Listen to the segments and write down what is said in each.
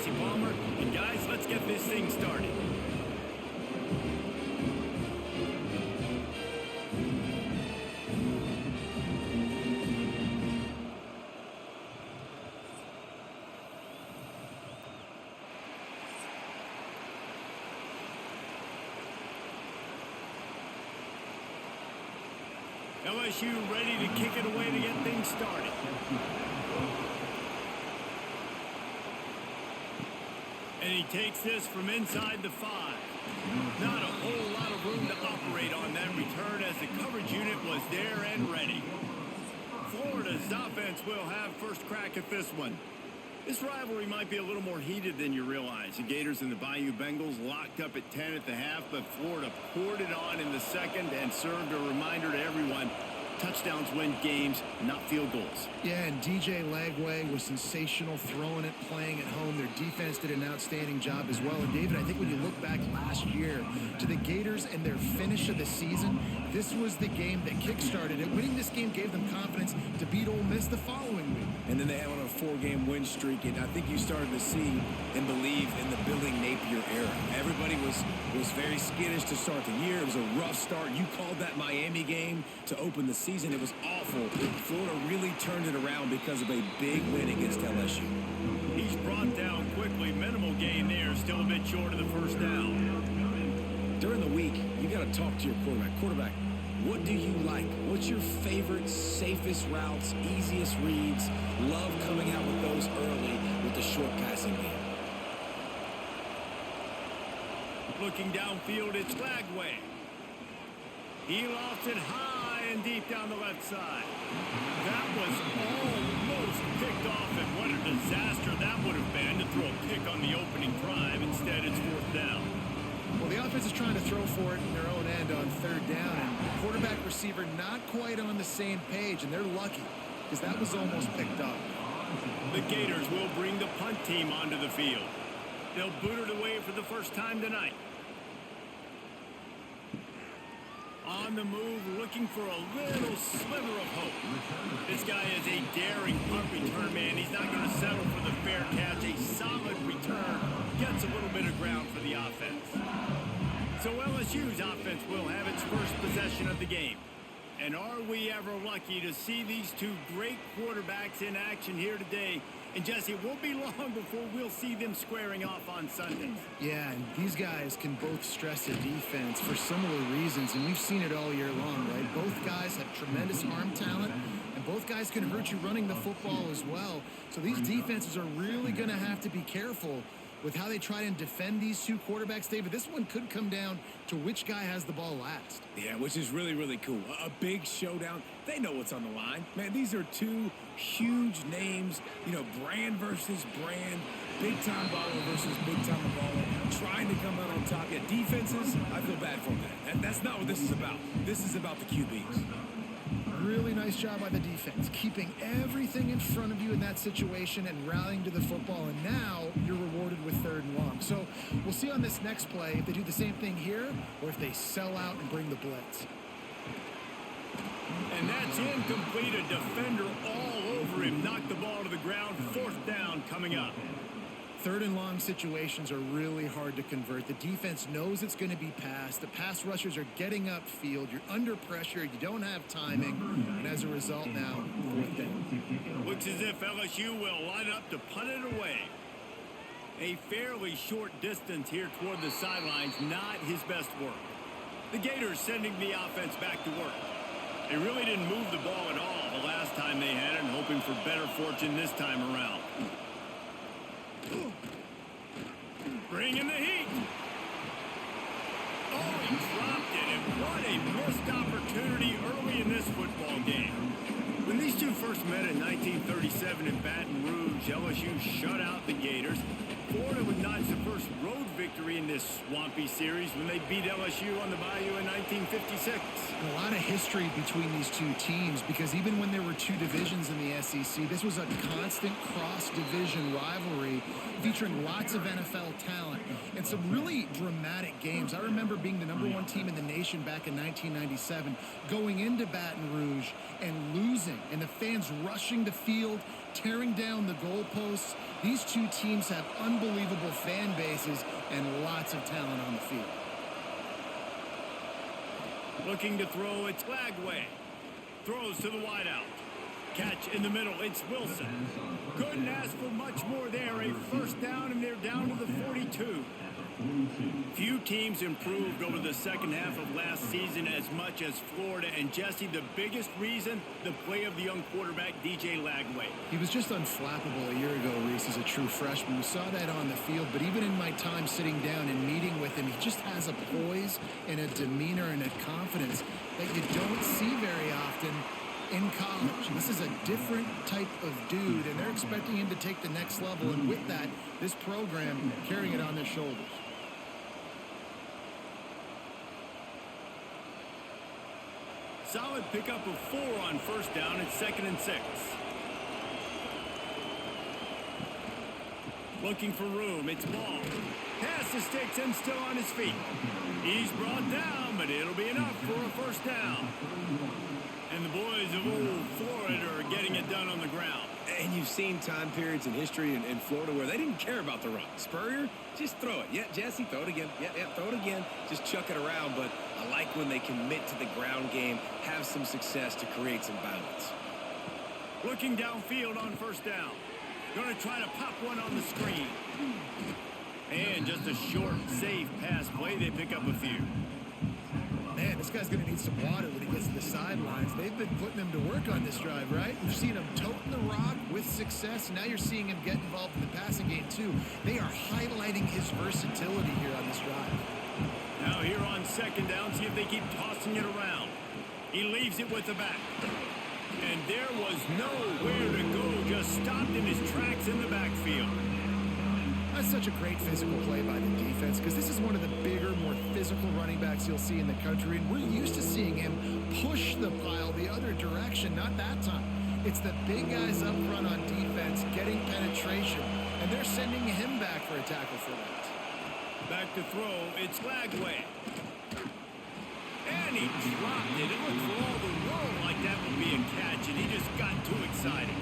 Jesse Palmer. And guys, let's get this thing started. LSU ready to kick it away to get things started. And he takes this from inside the 5. Not a whole lot of room to operate on that return as the coverage unit was there and ready. Florida's offense will have first crack at this one. This rivalry might be a little more heated than you realize. The Gators and the Bayou Bengals locked up at 10 at the half, but Florida poured it on in the second and served a reminder to everyone. Touchdowns win games, not field goals. Yeah, and DJ Lagway was sensational throwing it, playing at home. Their defense did an outstanding job as well. And David, I think when you look back last year to the Gators and their finish of the season, this was the game that kick-started it. Winning this game gave them confidence to beat Ole Miss the following week. And then they had on a 4-game win streak, and I think you started to see and believe in the Billy Napier era. Everybody was very skittish to start the year. It was a rough start. You called that Miami game to open the season. It was awful. Florida really turned it around because of a big win against LSU. He's brought down quickly. Minimal gain there. Still a bit short of the first down. During the week, you got to talk to your quarterback. Quarterback, what do you like? What's your favorite, safest routes, easiest reads? Love coming out with those early with the short passing game. Looking downfield, it's Lagway. He lofts it high and deep down the left side. That was almost picked off, and what a disaster that would have been to throw a pick on the opening drive. Instead, it's fourth down. Well, the offense is trying to throw for it in their own end on third down, and quarterback receiver not quite on the same page, and they're lucky because that was almost picked up. The Gators will bring the punt team onto the field. They'll boot it away for the first time tonight. On the move, looking for a little sliver of hope. This guy is a daring punt return man. He's not going to settle for the fair catch. A solid return gets a little bit of ground for the offense. So LSU's offense will have its first possession of the game. And are we ever lucky to see these two great quarterbacks in action here today? And Jesse, it won't be long before we'll see them squaring off on Sundays. Yeah, and these guys can both stress a defense for similar reasons, and we've seen it all year long, right? Both guys have tremendous arm talent, and both guys can hurt you running the football as well. So these defenses are really going to have to be careful with how they try and defend these two quarterbacks, David. This one could come down to which guy has the ball last. Yeah, which is really, really cool. A big showdown. They know what's on the line. Man, these are two huge names, you know, brand versus brand, big-time baller versus big-time baller, trying to come out on top. Yeah, defenses, I feel bad for that. That's not what this is about. This is about the QBs. Really nice job by the defense, keeping everything in front of you in that situation and rallying to the football, and now you're rewarded with third and long. So we'll see on this next play if they do the same thing here or if they sell out and bring the blitz. And that's incomplete. A defender all over him. Knocked the ball to the ground. Fourth down coming up. Third and long situations are really hard to convert. The defense knows it's going to be passed. The pass rushers are getting upfield. You're under pressure. You don't have timing. And as a result now, fourth down. Looks as if LSU will line up to punt it away. A fairly short distance here toward the sidelines. Not his best work. The Gators sending the offense back to work. They really didn't move the ball at all the last time they had it, and hoping for better fortune this time around. Bringing the heat. Oh, he dropped it, and what a missed opportunity early in this football game. When these two first met in 1937 in Baton Rouge, LSU shut out the Gators. Florida would notch the first road victory in this swampy series when they beat LSU on the Bayou in 1956. A lot of history between these two teams because even when there were two divisions in the SEC, this was a constant cross-division rivalry featuring lots of NFL talent and some really dramatic games. I remember being the #1 team in the nation back in 1997, going into Baton Rouge and losing and the fans rushing the field, tearing down the goalposts. These two teams have unbelievable fan bases and lots of talent on the field. Looking to throw, it's Lagway. Throws to the wideout. Catch in the middle, it's Wilson. Couldn't ask for much more there. A first down, and they're down to the 42. Few teams improved over the second half of last season as much as Florida. And Jesse, the biggest reason, the play of the young quarterback, DJ Lagway. He was just unflappable a year ago, Reese, as a true freshman. We saw that on the field, but even in my time sitting down and meeting with him, he just has a poise and a demeanor and a confidence that you don't see very often in college. This is a different type of dude, and they're expecting him to take the next level, and with that, this program carrying it on their shoulders. Solid pickup of 4 on first down. It's 2nd and 6. Looking for room. It's Ball. Pass the sticks and still on his feet. He's brought down, but it'll be enough for a first down. And the boys of old Florida are getting it done on the ground. And you've seen time periods in history in Florida where they didn't care about the run. Spurrier, just throw it. Yeah, Jesse, throw it again. Yeah, throw it again. Just chuck it around. But I like when they commit to the ground game, have some success to create some balance. Looking downfield on first down. Going to try to pop one on the screen. And just a short, safe pass play. They pick up a few. Man, this guy's going to need some water when he gets to the sidelines. They've been putting him to work on this drive, right? You've seen him toting the rock with success. Now you're seeing him get involved in the passing game, too. They are highlighting his versatility here on this drive. Now here on second down, see if they keep tossing it around. He leaves it with the back. And there was nowhere to go, just stopped in his tracks in the backfield. That's such a great physical play by the defense, because this is one of the bigger, more physical running backs you'll see in the country, and we're used to seeing him push the pile the other direction. Not that time. It's the big guys up front on defense getting penetration, and they're sending him back for a tackle for that. Back to throw, it's Lagway. And he dropped it. It looked for all the world like that would be a catch, and he just got too excited.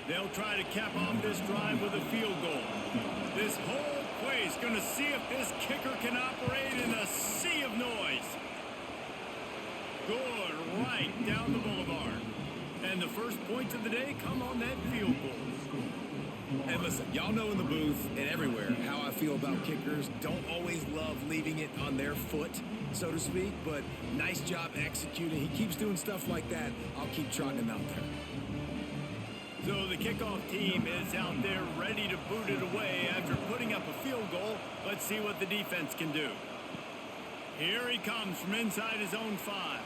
They'll try to cap off this drive with a field goal. This whole play is going to see if this kicker can operate in a sea of noise. Good, right down the boulevard. And the first points of the day come on that field goal. And listen, y'all know in the booth and everywhere how I feel about kickers. Don't always love leaving it on their foot, so to speak, but nice job executing. He keeps doing stuff like that. I'll keep trotting him out there. So the kickoff team is out there ready to boot it away after putting up a field goal. Let's see what the defense can do. Here he comes from inside his own 5.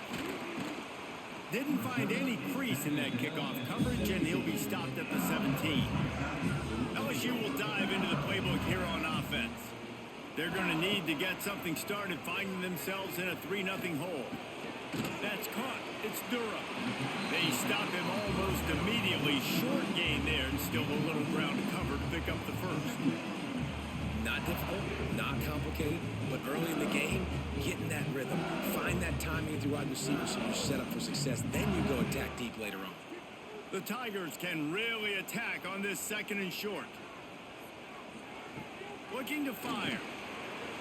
Didn't find any crease in that kickoff coverage, and he'll be stopped at the 17. LSU will dive into the playbook here on offense. They're going to need to get something started, finding themselves in a 3-0 hole. That's caught. It's Durham. They stop him almost immediately. Short gain there, and still a little ground to cover to pick up the first. Not difficult, not complicated, but early in the game, get in that rhythm. Find that timing with your wide receiver so you're set up for success. Then you go attack deep later on. The Tigers can really attack on this 2nd and short. Looking to fire.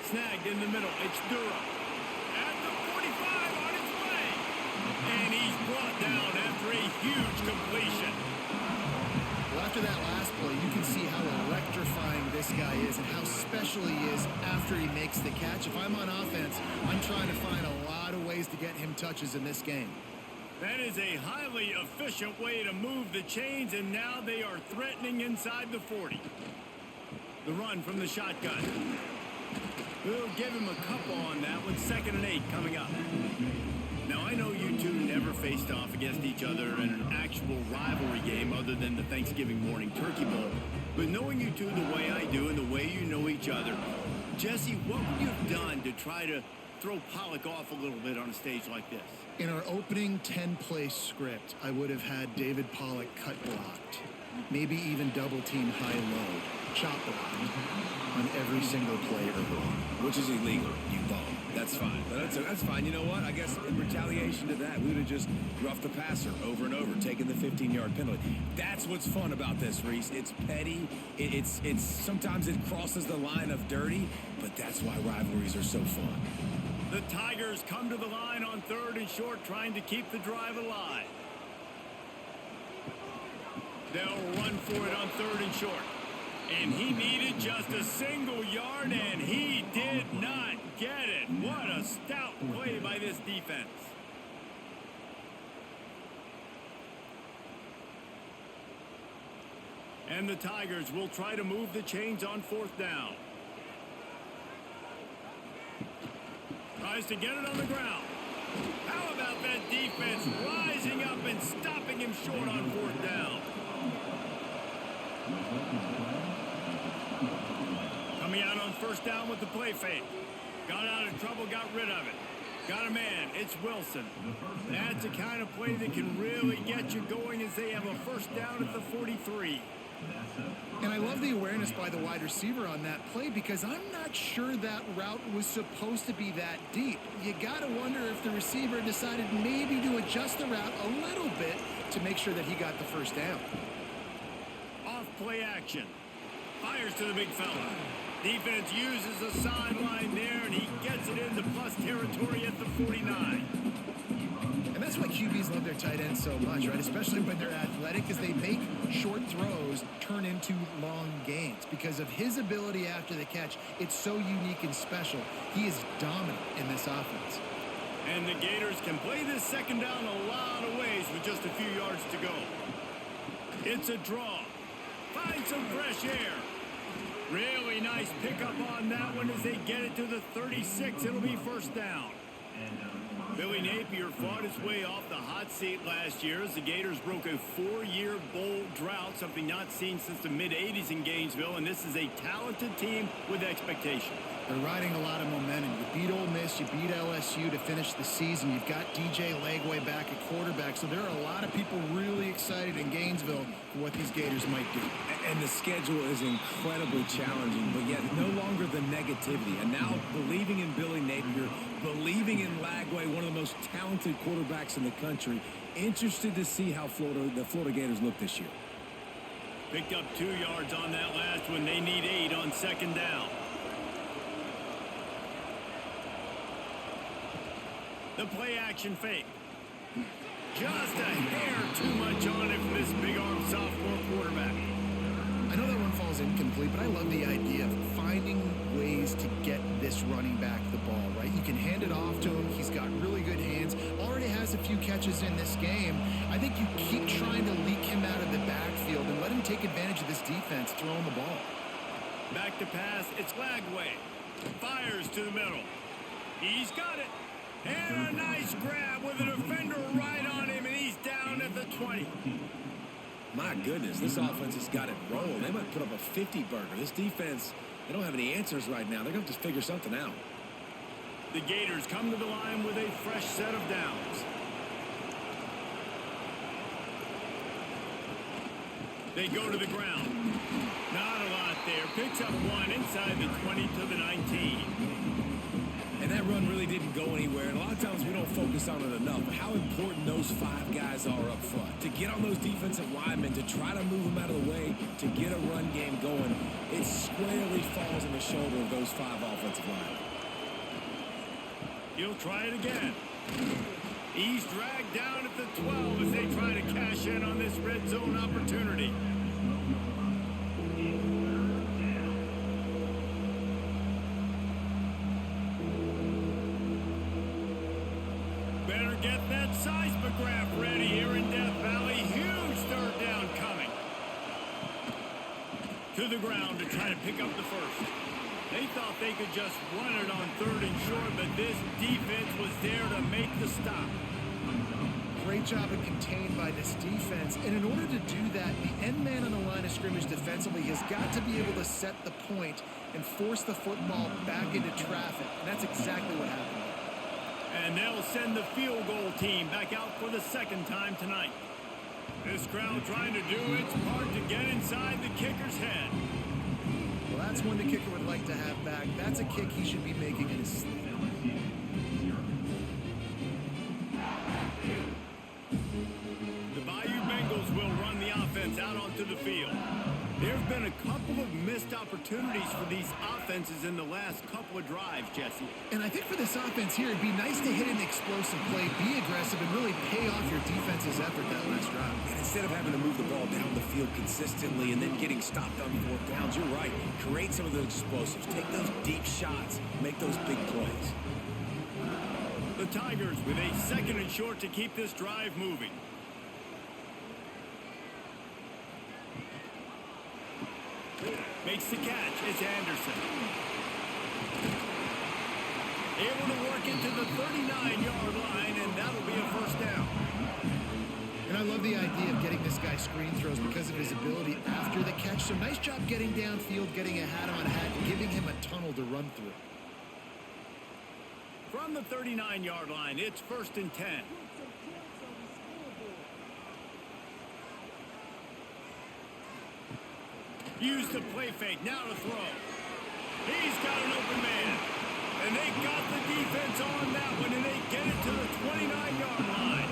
Snagged in the middle. It's Durham. At the 45 on its way. And he's brought down after a huge completion. Well, after that last play, you can see how electrifying this guy is and how special he is after he makes the catch. If I'm on offense, I'm trying to find a lot of ways to get him touches in this game. That is a highly efficient way to move the chains, and now they are threatening inside the 40. The run from the shotgun. We'll give him a couple on that one. 2nd and 8 coming up. Now, I know you two never faced off against each other in an actual rivalry game other than the Thanksgiving morning Turkey Bowl. But knowing you two the way I do and the way you know each other, Jesse, what would you have done to try to throw Pollock off a little bit on a stage like this? In our opening 10-play script, I would have had David Pollock cut blocked, maybe even double-team high-low. chop blocked on every single play early. Which is illegal, you bum. That's fine. That's fine. You know what? I guess in retaliation to that, we would have just roughed the passer over and over, taking the 15-yard penalty. That's what's fun about this, Reese. It's petty. It's sometimes it crosses the line of dirty, but that's why rivalries are so fun. The Tigers come to the line on 3rd and short, trying to keep the drive alive. They'll run for it on 3rd and short. And he needed just a single yard, and he did not get it. What a stout play by this defense. And the Tigers will try to move the chains on 4th down. Tries to get it on the ground. How about that defense rising up and stopping him short on 4th down? Coming out on 1st down with the play fake. Got out of trouble, got rid of it. Got a man, it's Wilson. That's the kind of play that can really get you going as they have a 1st down at the 43. And I love the awareness by the wide receiver on that play because I'm not sure that route was supposed to be that deep. You got to wonder if the receiver decided maybe to adjust the route a little bit to make sure that he got the 1st down. Off play action. Fires to the big fella. Defense uses the sideline there, and he gets it into plus territory at the 49. And that's why QBs love their tight ends so much, right? Especially when they're athletic, because they make short throws turn into long gains. Because of his ability after the catch, it's so unique and special. He is dominant in this offense. And the Gators can play this 2nd down a lot of ways with just a few yards to go. It's a draw. Find some fresh air. Really nice pickup on that one as they get it to the 36. It'll be 1st down. Billy Napier fought his way off the hot seat last year as the Gators broke a 4-year bowl drought, something not seen since the mid-'80s in Gainesville, and this is a talented team with expectations. They're riding a lot of momentum. You beat Ole Miss, you beat LSU to finish the season. You've got DJ Lagway back at quarterback, so there are a lot of people really excited in Gainesville for what these Gators might do. And the schedule is incredibly challenging, but yet no longer the negativity. And now believing in Billy Napier, believing in Lagway, one of the most talented quarterbacks in the country. Interested to see how the Florida Gators look this year. Picked up 2 yards on that last one. They need 8 on 2nd down. The play action fake. Just a hair too much on it for this big arm sophomore quarterback. I know that one falls incomplete, but I love the idea of finding ways to get this running back the ball, right? You can hand it off to him. He's got really good hands. Already has a few catches in this game. I think you keep trying to leak him out of the backfield and let him take advantage of this defense throwing the ball. Back to pass. It's Lagway. Fires to the middle. He's got it. And a nice grab with a defender right on him, and he's down at the 20. My goodness, this offense has got it rolling. They might put up a 50-burger. This defense, they don't have any answers right now. They're going to have to figure something out. The Gators come to the line with a fresh set of downs. They go to the ground. Not a lot there. Picks up 1 inside the 20 to the 19. And that run really didn't go anywhere. And a lot of times we don't focus on it enough. But how important those 5 guys are up front. To get on those defensive linemen, to try to move them out of the way, to get a run game going, it squarely falls on the shoulder of those 5 offensive linemen. He'll try it again. He's dragged down at the 12 as they try to cash in on this red zone opportunity. Better get that seismograph ready here in Death Valley. Huge 3rd down coming. To the ground to try to pick up the 1st. They thought they could just run it on 3rd and short, but this defense was there to make the stop. Great job of contained by this defense. And in order to do that, the end man on the line of scrimmage defensively has got to be able to set the point and force the football back into traffic. And that's exactly what happened. And they'll send the field goal team back out for the 2nd time tonight. This crowd trying to do its part to get inside the kicker's head. That's one the kicker would like to have back. That's a kick he should be making in his sleep. The Bayou Bengals will run the offense out onto the field. There's been a couple of missed opportunities for these offenses in the last couple of drives, Jesse. And I think for this offense here, it'd be nice to hit an explosive play, be aggressive, and really pay off your defense's effort that last drive. And instead of having to move the ball down the field consistently and then getting stopped on fourth downs, you're right. Create some of those explosives. Take those deep shots. Make those big plays. The Tigers with a 2nd and short to keep this drive moving. Makes the catch. It's Anderson. Able to work into the 39-yard line, and that'll be a first down. And I love the idea of getting this guy screen throws because of his ability after the catch. So nice job getting downfield, getting a hat-on-hat, and giving him a tunnel to run through. From the 39-yard line, it's 1st and 10. Use the play fake, now to throw. He's got an open man. And they got the defense on that one, and they get it to the 29-yard line.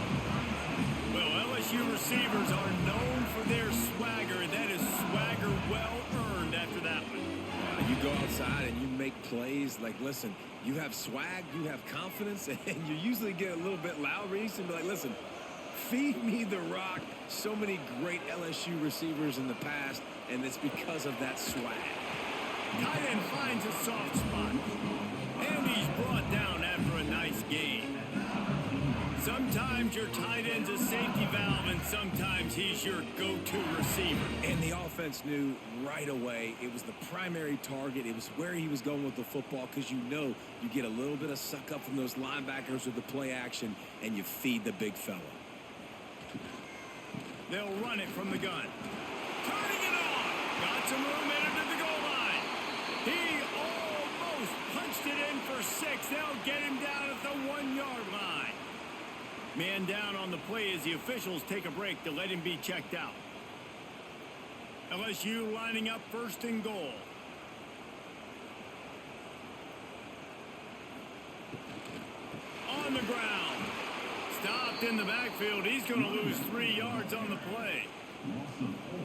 Well, LSU receivers are known for their swagger, and that is swagger well-earned after that one. You go outside and you make plays. Like, listen, you have swag, you have confidence, and you usually get a little bit loud. You used to be like, listen, feed me the rock. So many great LSU receivers in the past, and it's because of that swag. Tight end finds a soft spot. And he's brought down after a nice game. Sometimes your tight end's a safety valve, and sometimes he's your go-to receiver. And the offense knew right away it was the primary target. It was where he was going with the football, because you know you get a little bit of suck up from those linebackers with the play action, and you feed the big fella. They'll run it from the gun. Turning it on. Got some room in to the goal line. He almost punched it in for 6. They'll get him down at the 1-yard line. Man down on the play as the officials take a break to let him be checked out. LSU lining up 1st and goal. On the ground. Stopped in the backfield. He's going to lose 3 yards on the play.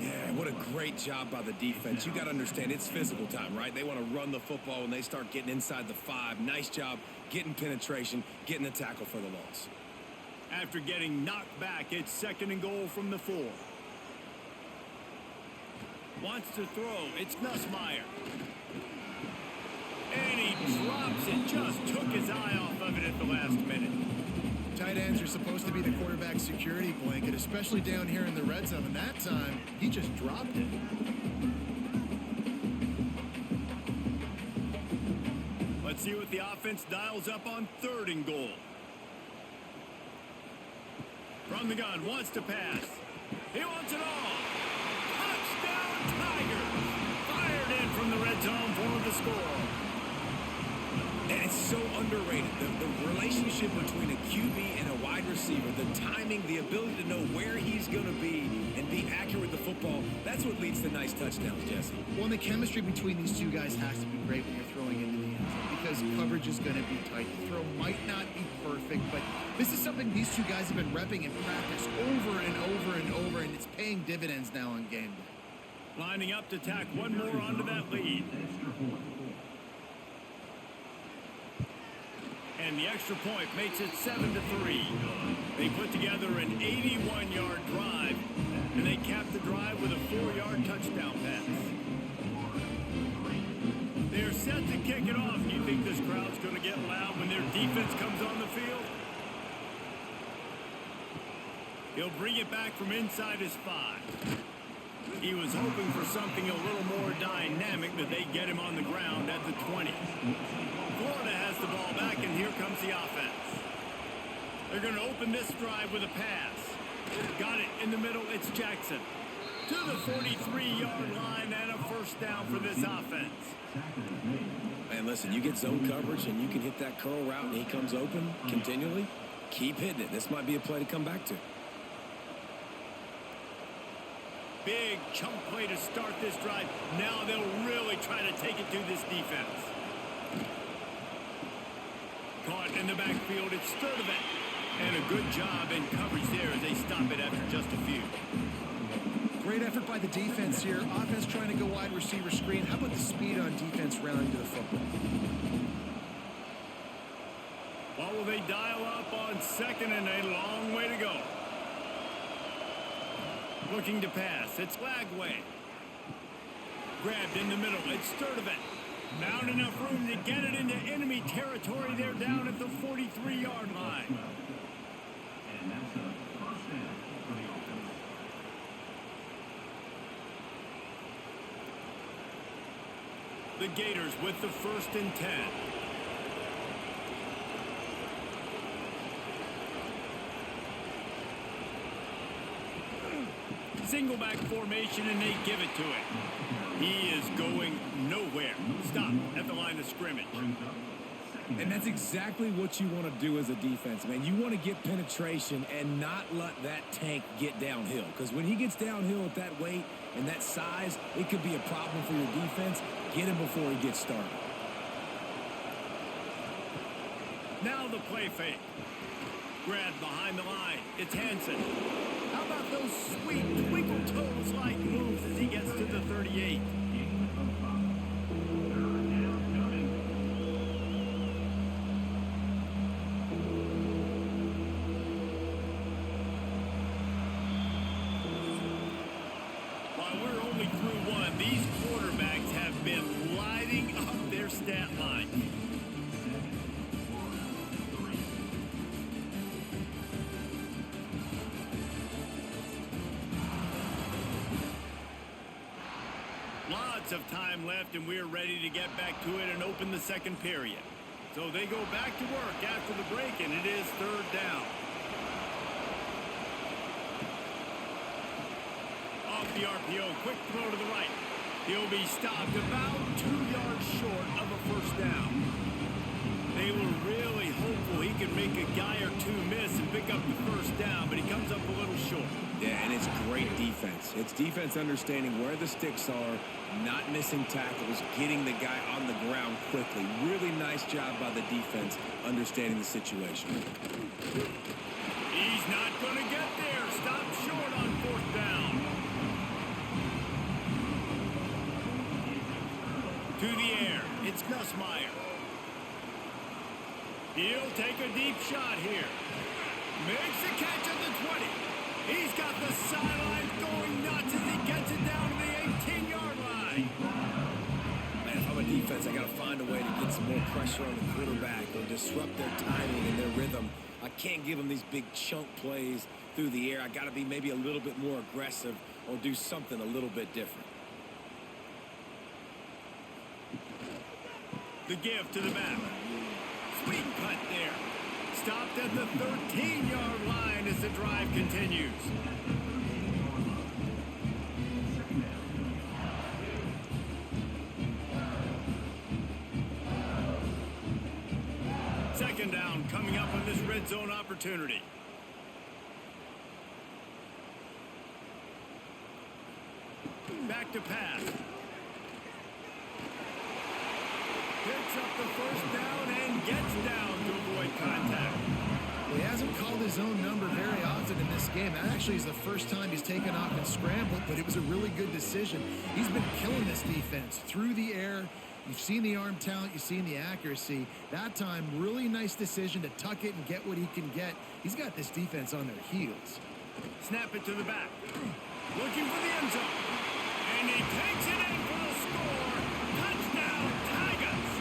Yeah, what a great job by the defense. You got to understand, it's physical time, right? They want to run the football when they start getting inside the 5. Nice job getting penetration, getting the tackle for the loss. After getting knocked back, it's 2nd and goal from the 4. Wants to throw. It's Nussmeier. And he drops it. Just took his eye off of it at the last minute. Tight ends are supposed to be the quarterback's security blanket, especially down here in the red zone. And that time, he just dropped it. Let's see what the offense dials up on 3rd and goal. From the gun, wants to pass. He wants it all. Touchdown Tigers! Fired in from the red zone for the score. And it's so underrated. The relationship between a QB and a wide receiver, the timing, the ability to know where he's going to be and be accurate with the football, that's what leads to nice touchdowns, Jesse. Well, and the chemistry between these two guys has to be great when you're throwing into the end zone because coverage is going to be tight. The throw might not be perfect, but this is something these two guys have been repping in practice over and over and over, and it's paying dividends now on game day. Lining up to tack one more onto that lead. And the extra point makes it 7-3. They put together an 81-yard drive, and they cap the drive with a 4-yard touchdown pass. They're set to kick it off. Do you think this crowd's going to get loud when their defense comes on the field? He'll bring it back from inside his 5. He was hoping for something a little more dynamic, but they get him on the ground at the 20. Florida has the ball back, and here comes the offense. They're going to open this drive with a pass. Got it in the middle. It's Jackson. To the 43-yard line and a first down for this offense. And listen, you get zone coverage, and you can hit that curl route, and he comes open continually. Keep hitting it. This might be a play to come back to. big chunk play to start this drive. Now they'll really try to take it to this defense. Caught in the backfield, it's Sturdivant. And a good job in coverage there as they stop it after just a few. Great effort by the defense here. Offense trying to go wide receiver screen. How about the speed on defense rounding to the football? What will they dial up on second and a long way to go? Looking to pass. It's Lagway. Grabbed in the middle. It's Sturdivant. Found enough room to get it into enemy territory. They're down at the 43-yard line. The Gators with the 1st and 10. Single back formation, and they give it to it. He is going nowhere. Stop at the line of scrimmage. And that's exactly what you want to do as a defense, man. You want to get penetration and not let that tank get downhill. Because when he gets downhill at that weight and that size, it could be a problem for your defense. Get him before he gets started. Now the play fake. Grabbed behind the line. It's Hansen. How about those sweet twinkle toes-like moves as he gets to the 38? While we're only through one, these quarterbacks have been lighting up their stat line. Lots of time left, and we're ready to get back to it and open the second period. So they go back to work after the break, and it is 3rd down. Off the RPO, quick throw to the right. He'll be stopped about 2 yards short of a 1st down. They were really hopeful he could make a guy or two miss and pick up the 1st down, but he comes up a little short. Yeah, and it's great defense. It's defense understanding where the sticks are, not missing tackles, getting the guy on the ground quickly. Really nice job by the defense understanding the situation. He's not going to get there. Stop short on 4th down. To the air. It's Nussmeier. He'll take a deep shot here. Makes the catch at the 20. He's got the sidelines going nuts as he gets it down to the 18-yard line. Man, if I'm a defense, I got to find a way to get some more pressure on the quarterback or disrupt their timing and their rhythm. I can't give them these big chunk plays through the air. I got to be maybe a little bit more aggressive or do something a little bit different. The give to the back. Sweet cut there. Stopped at the 13-yard line as the drive continues. Second down coming up on this red zone opportunity. Back to pass. Picks up the 1st down and gets down to avoid contact. Well, he hasn't called his own number very often in this game. That actually is the first time he's taken off and scrambled, but it was a really good decision. He's been killing this defense through the air. You've seen the arm talent, you've seen the accuracy. That time, really nice decision to tuck it and get what he can get. He's got this defense on their heels. Snap it to the back. Looking for the end zone. And he takes it in for the score. Touchdown, Tigers.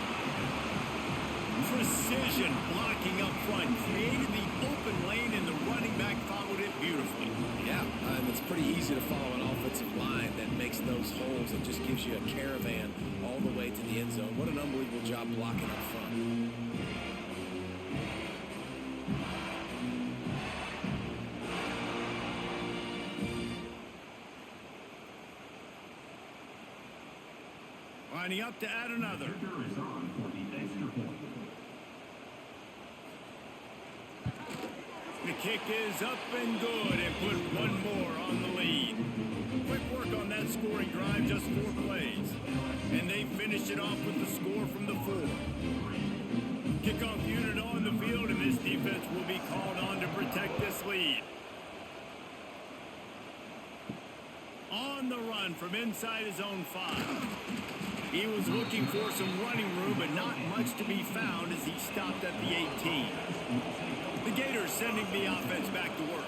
Precision blocking up front. Created the open lane, and the running back followed it beautifully. Yeah, it's pretty easy to follow an offensive line that makes those holes and just gives you a caravan all the way to the end zone. What an unbelievable job blocking up front. Lining up to add another. The kick is up and good, and put one more on the lead. Quick work low-scoring drive, just 4 plays. And they finished it off with the score from the 4. Kickoff unit on the field, and this defense will be called on to protect this lead. On the run from inside his own 5. He was looking for some running room, but not much to be found as he stopped at the 18. The Gators sending the offense back to work.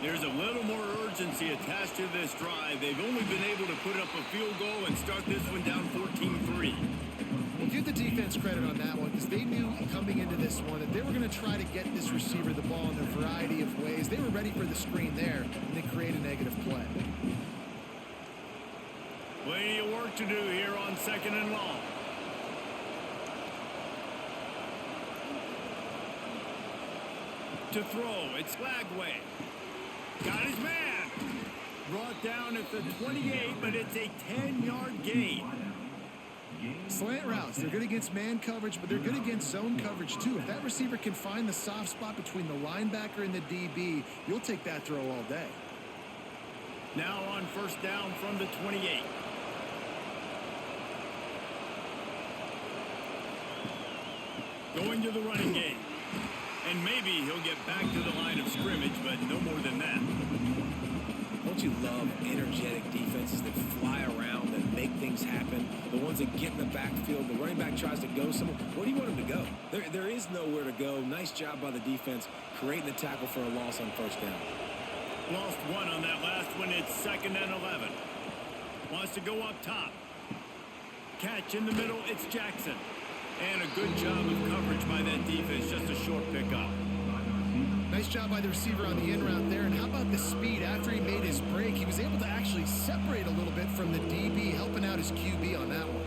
There's a little more urgency attached to this drive. They've only been able to put up a field goal and start this one down 14-3. Well, give the defense credit on that one because they knew coming into this one that they were going to try to get this receiver the ball in a variety of ways. They were ready for the screen there, and they create a negative play. Plenty of work to do here on 2nd and long. To throw, it's Lagway. Got his man. Brought down at the 28, but it's a 10-yard gain. Slant routes, they're good against man coverage, but they're good against zone coverage too. If that receiver can find the soft spot between the linebacker and the DB, you'll take that throw all day. Now on 1st down from the 28. Going to the running game. And maybe he'll get back to the line of scrimmage, but no more than that. Don't you love energetic defenses that fly around, that make things happen? The ones that get in the backfield, the running back tries to go somewhere. Where do you want him to go? There is nowhere to go. Nice job by the defense creating the tackle for a loss on 1st down. Lost 1 on that last one. It's 2nd and 11. Wants to go up top. Catch in the middle. It's Jackson. And a good job of coverage by that defense. Just a short pickup. Nice job by the receiver on the in route there. And how about the speed? After he made his break, he was able to actually separate a little bit from the DB, helping out his QB on that one.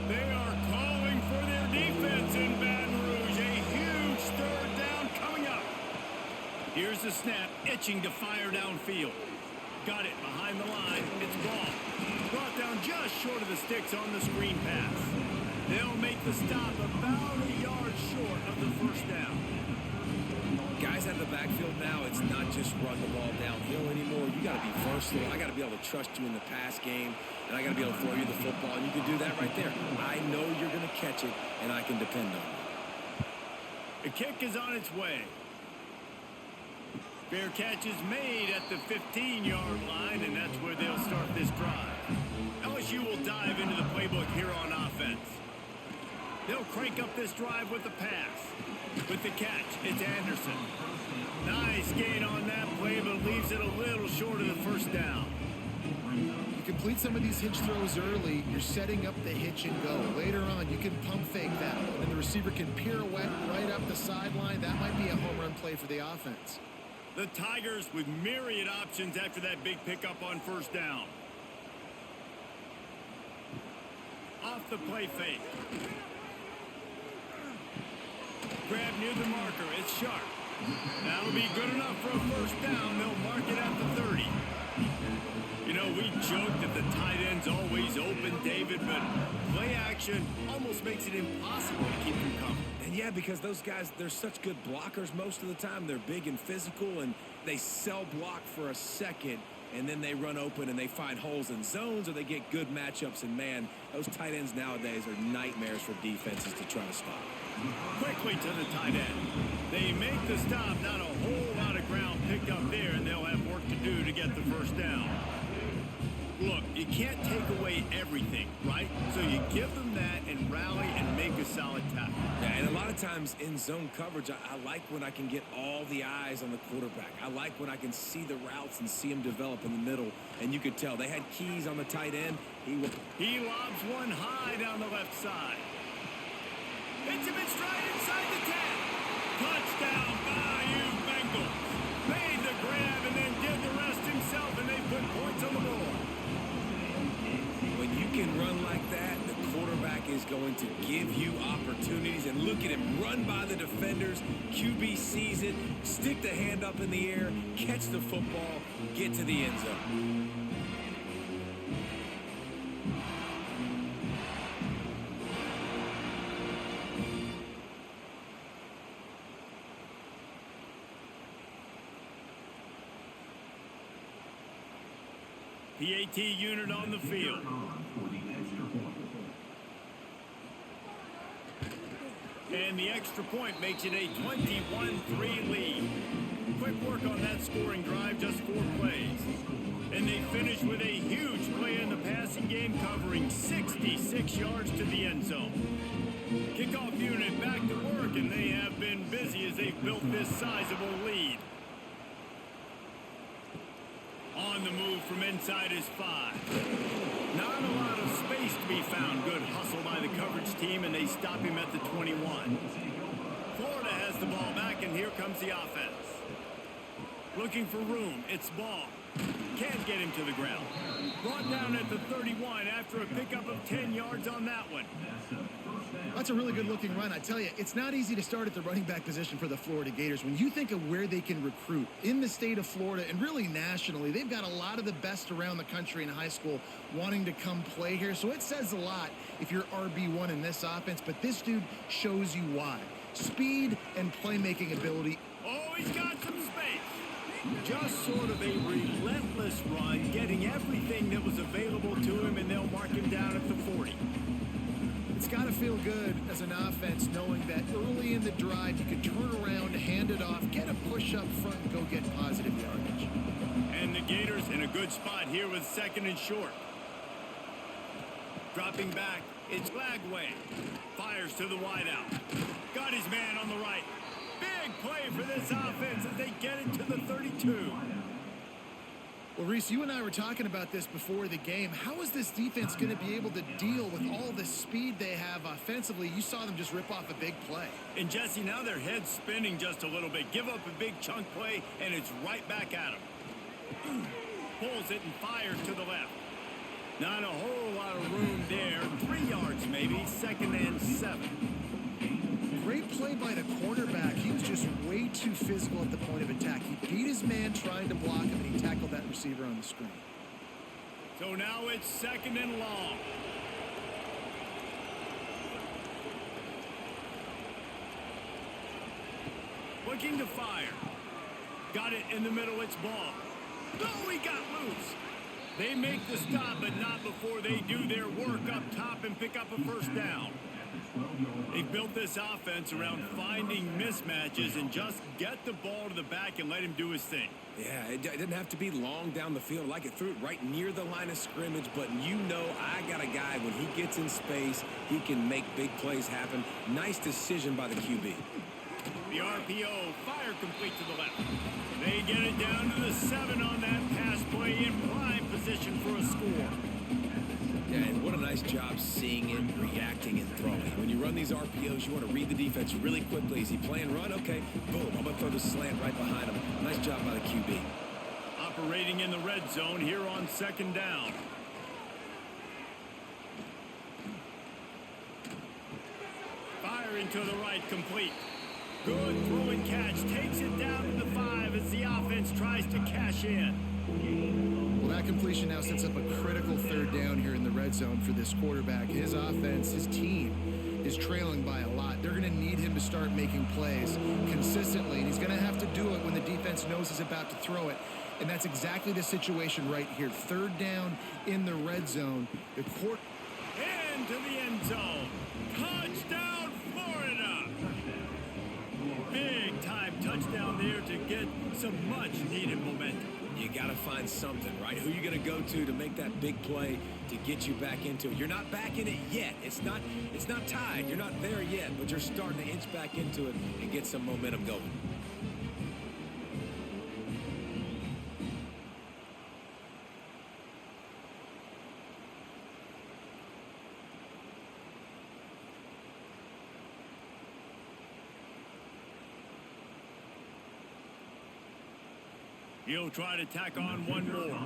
They are calling for their defense in Baton Rouge. A huge 3rd down coming up. Here's the snap, itching to fire downfield. Got it behind the line. It's ball. Brought down just short of the sticks on the screen pass. They'll make the stop about a yard short of the 1st down. Guys out of the backfield now, it's not just run the ball downhill anymore. You got to be versatile. I got to be able to trust you in the pass game, and I got to be able to throw you the football, and you can do that right there. I know you're going to catch it, and I can depend on it. The kick is on its way. Fair catch is made at the 15-yard line, and that's where they'll start this drive. LSU will dive into the playbook here on offense. They'll crank up this drive with the pass. With the catch, it's Anderson. Nice gain on that play, but leaves it a little short of the 1st down. You complete some of these hitch throws early, you're setting up the hitch and go. Later on, you can pump fake that one, and the receiver can pirouette right up the sideline. That might be a home run play for the offense. The Tigers with myriad options after that big pickup on 1st down. Off the play fake. Grab near the marker. It's Sharp. That'll be good enough for a 1st down. They'll mark it at the 30. You know, we joked that the tight end's always open, David, but play action almost makes it impossible to keep them coming. And yeah, because those guys, they're such good blockers most of the time. They're big and physical, and they sell block for a second, and then they run open and they find holes in zones, or they get good matchups. And man, those tight ends nowadays are nightmares for defenses to try to stop. Quickly to the tight end. They make the stop. Not a whole lot of ground picked up there, and they'll have work to do to get the 1st down. Look, you can't take away everything, right? So you give them that and rally and make a solid tackle. Yeah, and a lot of times in zone coverage, I like when I can get all the eyes on the quarterback. I like when I can see the routes and see them develop in the middle. And you could tell they had keys on the tight end. He lobs one high down the left side. Hits him in stride inside the 10. Touchdown, Bayou Bengals. Made the grab and then did the rest himself, and they put points on the board. When you can run like that, the quarterback is going to give you opportunities. And look at him run by the defenders. QB sees it, stick the hand up in the air, catch the football, get to the end zone. PAT unit on the field. And the extra point makes it a 21-3 lead. Quick work on that scoring drive, just 4 plays. And they finish with a huge play in the passing game, covering 66 yards to the end zone. Kickoff unit back to work, and they have been busy as they've built this sizable lead. On the move from inside his 5. Not a lot of space to be found. Good hustle by the coverage team, and they stop him at the 21. Florida has the ball back, and here comes the offense. Looking for room. It's ball. Can't get him to the ground. Brought down at the 31 after a pickup of 10 yards on that one. That's a really good-looking run. I tell you, it's not easy to start at the running back position for the Florida Gators. When you think of where they can recruit in the state of Florida and really nationally, they've got a lot of the best around the country in high school wanting to come play here. So it says a lot if you're RB1 in this offense, but this dude shows you why. Speed and playmaking ability. Oh, he's got some space. Just sort of a relentless run, getting everything that was available to him, and they'll mark him down at the 40. It's got to feel good as an offense knowing that early in the drive you can turn around, hand it off, get a push up front, and go get positive yardage. And the Gators in a good spot here with 2nd and short. Dropping back, it's Lagway. Fires to the wideout. Got his man on the right. Big play for this offense as they get it to the 32. Well, Reese, you and I were talking about this before the game. How is this defense going to be able to deal with all the speed they have offensively? You saw them just rip off a big play. And, Jesse, now their head's spinning just a little bit. Give up a big chunk play, and it's right back at them. Pulls it and fires to the left. Not a whole lot of room there. 3 yards maybe, 2nd and 7. Great play by the cornerback. He was just way too physical at the point of attack. He beat his man trying to block him, and he tackled that receiver on the screen. So now it's 2nd and long. Looking to fire. Got it in the middle. It's ball. Oh, he got loose. They make the stop, but not before they do their work up top and pick up a first down. They've built this offense around finding mismatches and just get the ball to the back and let him do his thing. Yeah, it didn't have to be long down the field. Like it threw it right near the line of scrimmage, but you know I got a guy, when he gets in space, he can make big plays happen. Nice decision by the QB. The RPO, fire complete to the left. They get it down to the 7 on that pass play in prime position for a score. Yeah, and what a nice job seeing it, reacting, and throwing. When you run these RPOs, you want to read the defense really quickly. Is he playing run? Okay, boom, I'm going to throw the slant right behind him. Nice job by the QB. Operating in the red zone here on 2nd down. Firing to the right, complete. Good throw and catch. Takes it down to the 5 as the offense tries to cash in. Well, that completion now sets up a critical 3rd down here in the red zone for this quarterback. His offense, his team is trailing by a lot. They're going to need him to start making plays consistently, and he's going to have to do it when the defense knows he's about to throw it. And that's exactly the situation right here. 3rd down in the red zone. The into the end zone. Touchdown, Florida! Big time touchdown there to get some much needed momentum. You got to find something, right? Who you going to go to make that big play to get you back into it? You're not back in it yet. It's not tied. You're not there yet, but you're starting to inch back into it and get some momentum going. He'll try to tack on one more.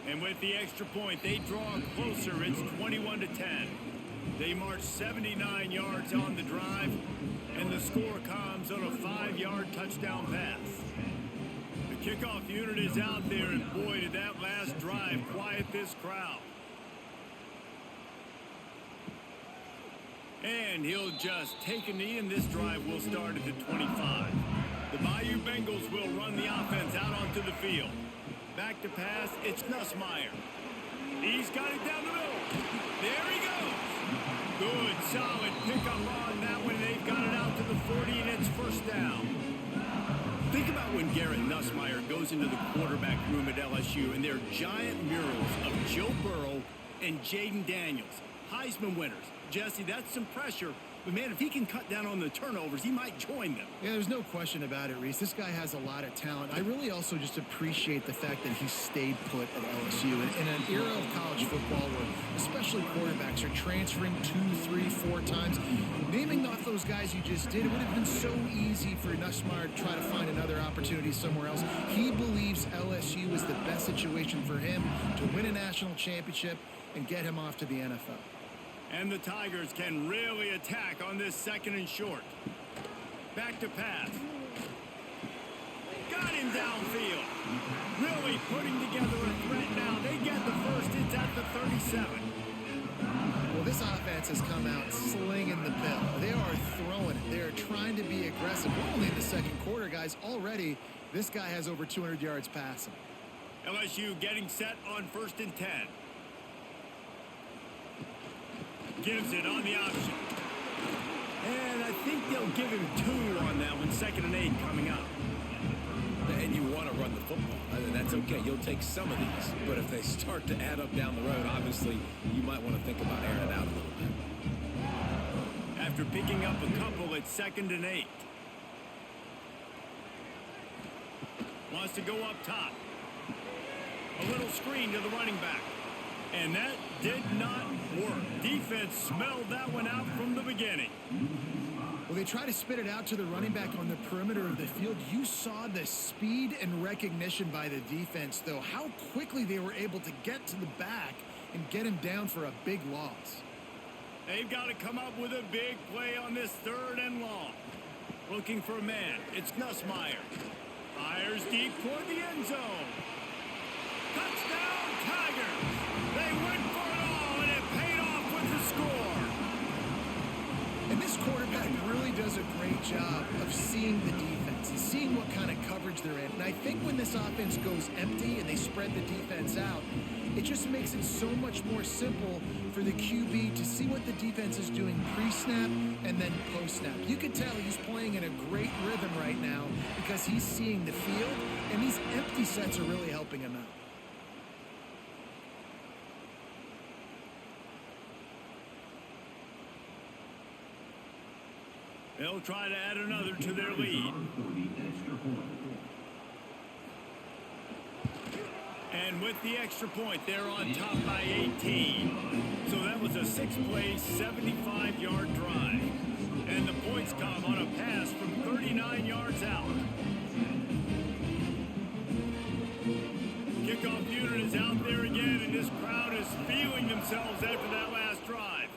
And with the extra point, they draw closer. It's 21-10. They march 79 yards on the drive, and the score comes on a 5-yard touchdown pass. The kickoff unit is out there, and boy, did that last drive quiet this crowd. And he'll just take a knee, and this drive will start at the 25. The Bayou Bengals will run the offense out onto the field. Back to pass, it's Nussmeier. He's got it down the middle. There he goes. Good, solid pickup on that one. They've got it out to the 40, and it's first down. Think about when Garrett Nussmeier goes into the quarterback room at LSU, and there are giant murals of Joe Burrow and Jaden Daniels, Heisman winners. Jesse, that's some pressure. But, man, if he can cut down on the turnovers, he might join them. Yeah, there's no question about it, Reese. This guy has a lot of talent. I really also just appreciate the fact that he stayed put at LSU. In an era of college football where especially quarterbacks are transferring 2, 3, 4 times, naming off those guys you just did, it would have been so easy for Nussmeier to try to find another opportunity somewhere else. He believes LSU is the best situation for him to win a national championship and get him off to the NFL. And the Tigers can really attack on this second and short. Back to pass. Got him downfield. Really putting together a threat now. They get the first. It's at the 37. Well, this offense has come out slinging the pill. They are throwing it. They are trying to be aggressive. We're only in the second quarter, guys. Already, this guy has over 200 yards passing. LSU getting set on 1st and 10. Gives it on the option. And I think they'll give him 2 on that one. 2nd and 8 coming up. And you want to run the football. And that's okay. You'll take some of these. But if they start to add up down the road, obviously, you might want to think about airing it out a little bit. After picking up a couple, it's 2nd and 8. Wants to go up top. A little screen to the running back. And that did not work. Defense smelled that one out from the beginning. Well, they try to spit it out to the running back on the perimeter of the field. You saw the speed and recognition by the defense, though. How quickly they were able to get to the back and get him down for a big loss. They've got to come up with a big play on this 3rd and long. Looking for a man. It's Nussmeier. Fires deep toward the end zone. Touchdown, Tigers! They went for it all, and it paid off with the score. And this quarterback really does a great job of seeing the defense and seeing what kind of coverage they're in. And I think when this offense goes empty and they spread the defense out, it just makes it so much more simple for the QB to see what the defense is doing pre-snap and then post-snap. You can tell he's playing in a great rhythm right now because he's seeing the field, and these empty sets are really helping him out. They'll try to add another to their lead. And with the extra point, they're on top by 18. So that was a 6-play, 75-yard drive. And the points come on a pass from 39 yards out. Kickoff unit is out there again, and this crowd is feeling themselves after that last drive.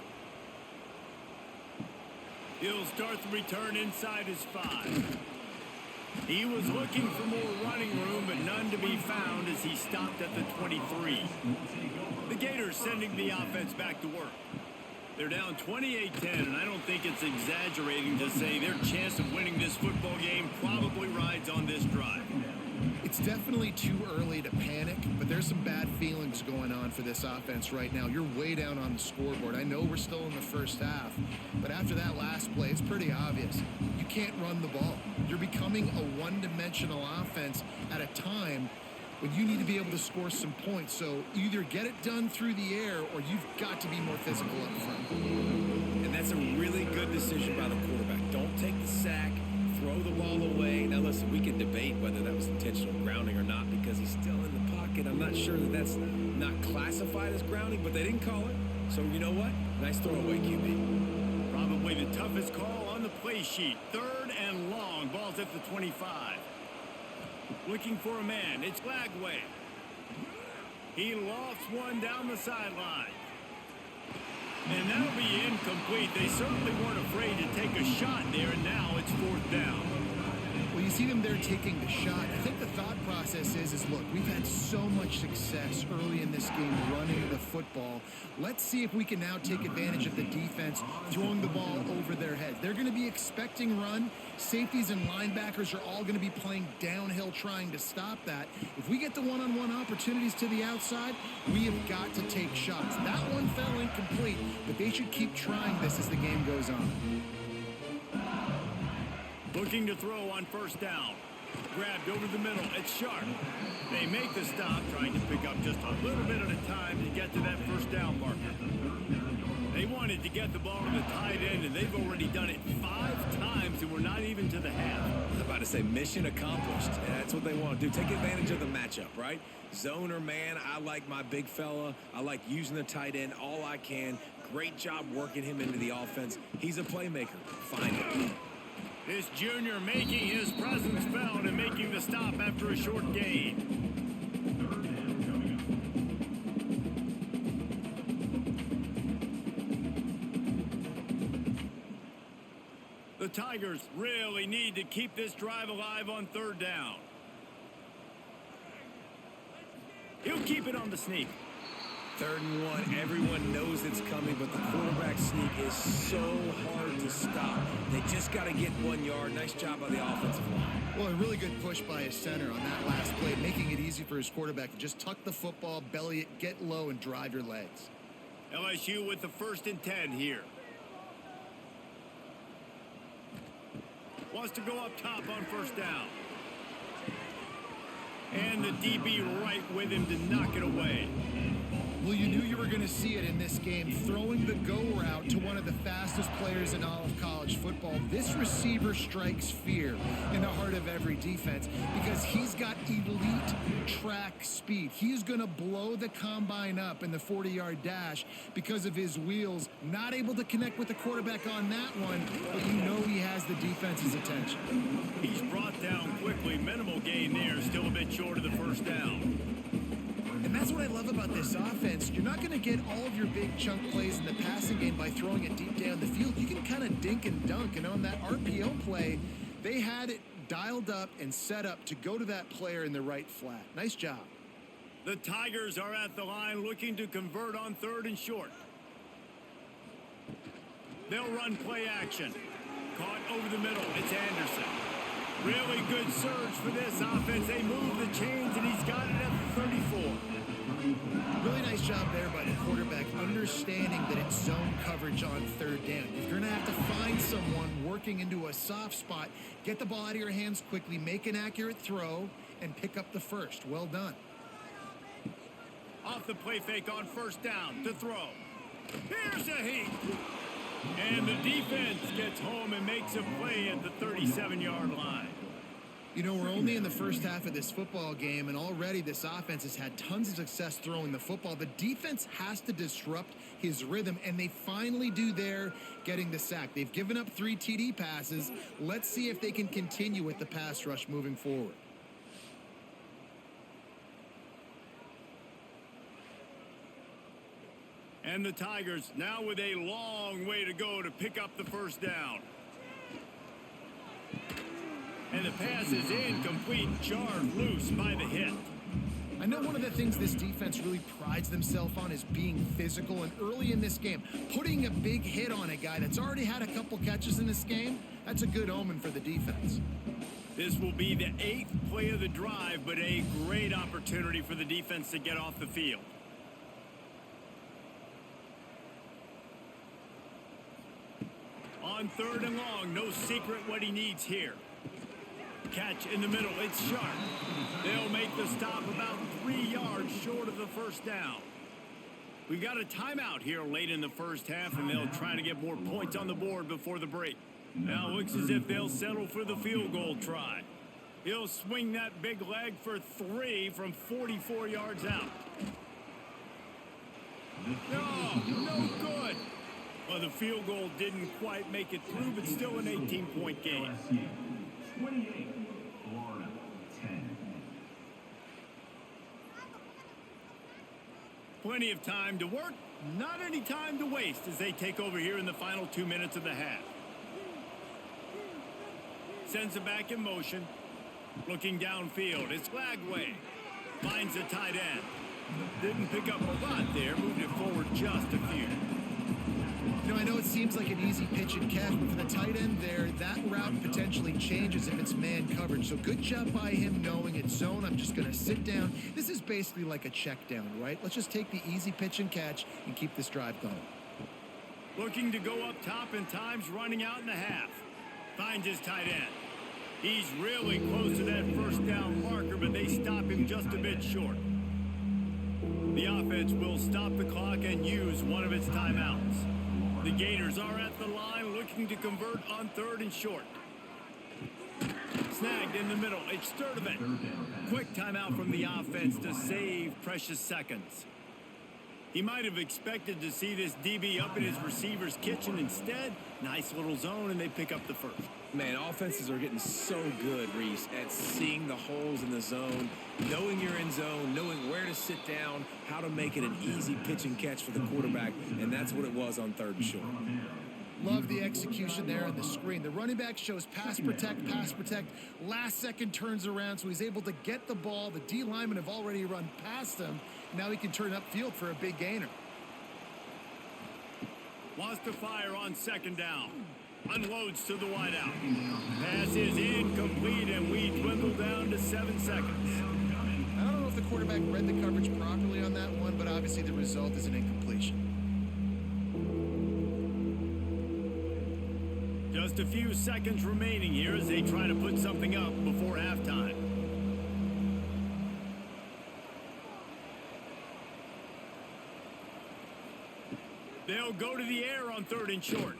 He'll start the return inside his 5. He was looking for more running room, but none to be found as he stopped at the 23. The Gators sending the offense back to work. They're down 28-10, and I don't think it's exaggerating to say their chance of winning this football game probably rides on this drive. It's definitely too early to panic, but there's some bad feelings going on for this offense right now. You're way down on the scoreboard. I know we're still in the first half, but after that last play, it's pretty obvious. You can't run the ball. You're becoming a one-dimensional offense at a time when you need to be able to score some points. So either get it done through the air or you've got to be more physical up front. And that's a really good decision by the quarterback. Don't take the sack. Throw the ball away. Now, listen, we can debate whether that was intentional grounding or not because he's still in the pocket. I'm not sure that that's not classified as grounding, but they didn't call it. So, you know what? Nice throwaway, QB. Probably the toughest call on the play sheet. 3rd and long. Ball's at the 25. Looking for a man. It's Lagway. He lofts one down the sideline. And that'll be incomplete. They certainly weren't afraid to take a shot there, and now it's 4th down. Well, you see them there taking the shot. I think the thought process is look, we've had so much success early in this game running the football. Let's see if we can now take advantage of the defense throwing the ball over their heads. They're going to be expecting run. Safeties and linebackers are all going to be playing downhill trying to stop that. If we get the one-on-one opportunities to the outside, we have got to take shots. That one fell incomplete, but they should keep trying this as the game goes on. Looking to throw on first down. Grabbed over the middle. It's Sharp. They make the stop, trying to pick up just a little bit at a time to get to that first down marker. They wanted to get the ball to the tight end, and they've already done it 5 times, and we're not even to the half. I'm about to say mission accomplished. That's what they want to do. Take advantage of the matchup, right? Zone or man, I like my big fella. I like using the tight end all I can. Great job working him into the offense. He's a playmaker. Find him. This junior making his presence felt and making the stop after a short gain. The Tigers really need to keep this drive alive on third down. He'll keep it on the sneak. 3rd and 1, everyone knows it's coming, but the quarterback sneak is so hard to stop. They just got to get 1 yard. Nice job by the offensive line. Well, a really good push by his center on that last play, making it easy for his quarterback to just tuck the football, belly it, get low, and drive your legs. LSU with the 1st and 10 here. Wants to go up top on first down. And the DB right with him to knock it away. Well, you knew you were going to see it in this game, throwing the go route to one of the fastest players in all of college football. This receiver strikes fear in the heart of every defense because he's got elite track speed. He's going to blow the combine up in the 40-yard dash because of his wheels. Not able to connect with the quarterback on that one, but you know he has the defense's attention. He's brought down quickly. Minimal gain there, still a bit short of the first down. And that's what I love about this offense. You're not going to get all of your big chunk plays in the passing game by throwing it deep down the field. You can kind of dink and dunk. And on that RPO play, they had it dialed up and set up to go to that player in the right flat. Nice job. The Tigers are at the line looking to convert on 3rd and short. They'll run play action. Caught over the middle. It's Anderson. Really good surge for this offense. They move the chains, and he's got it at the 34. Really nice job there by the quarterback, understanding that it's zone coverage on 3rd down. You're going to have to find someone working into a soft spot, get the ball out of your hands quickly, make an accurate throw, and pick up the first. Well done. Off the play fake on first down to throw. Here's a heat. And the defense gets home and makes a play at the 37-yard line. You know, we're only in the first half of this football game, and already this offense has had tons of success throwing the football. The defense has to disrupt his rhythm, and they finally do there, getting the sack. They've given up 3 TD passes. Let's see if they can continue with the pass rush moving forward. And the Tigers now with a long way to go to pick up the first down. And the pass is incomplete, jarred loose by the hit. I know one of the things this defense really prides themselves on is being physical, and early in this game, putting a big hit on a guy that's already had a couple catches in this game, that's a good omen for the defense. This will be the 8th play of the drive, but a great opportunity for the defense to get off the field. On 3rd and long, no secret what he needs here. Catch in the middle, it's Sharp. They'll make the stop about 3 yards short of the first down. We've got a timeout here late in the first half, and they'll try to get more points on the board before the break. Now it looks as if they'll settle for the field goal try. He'll swing that big leg for 3 from 44 yards out. No good. Well, the field goal didn't quite make it through, but still an 18-point game. 28, Florida, 10. Plenty of time to work, not any time to waste as they take over here in the final 2 minutes of the half. sends it back in motion. Looking downfield, it's Lagway. Finds the tight end. Didn't pick up a lot there, moved it forward just a few. You know, I know it seems like an easy pitch and catch, but for the tight end there, that route potentially changes if it's man coverage. So good job by him knowing it's zone. I'm just going to sit down. This is basically like a check down, right? Let's just take the easy pitch and catch and keep this drive going. Looking to go up top and time's running out in the half. Finds his tight end. He's really close to that first down marker, but they stop him just a bit short. The offense will stop the clock and use one of its timeouts. The Gators are at the line looking to convert on 3rd and short. Snagged in the middle. It's Sturdivant. Quick timeout from the offense to save precious seconds. He might have expected to see this DB up in his receiver's kitchen. Instead, nice little zone, and they pick up the first. Man, offenses are getting so good, Reese, at seeing the holes in the zone, knowing you're in zone, knowing where to sit down, how to make it an easy pitch and catch for the quarterback, and that's what it was on 3rd and short. Love the execution there on the screen. The running back shows pass protect. Last second turns around, so he's able to get the ball. The D linemen have already run past him. Now he can turn upfield for a big gainer. Wants to fire on 2nd down. Unloads to the wideout. Pass is incomplete, and we dwindle down to 7 seconds. I don't know if the quarterback read the coverage properly on that one, but obviously the result is an incompletion. Just a few seconds remaining here as they try to put something up before halftime. They'll go to the air on 3rd and short.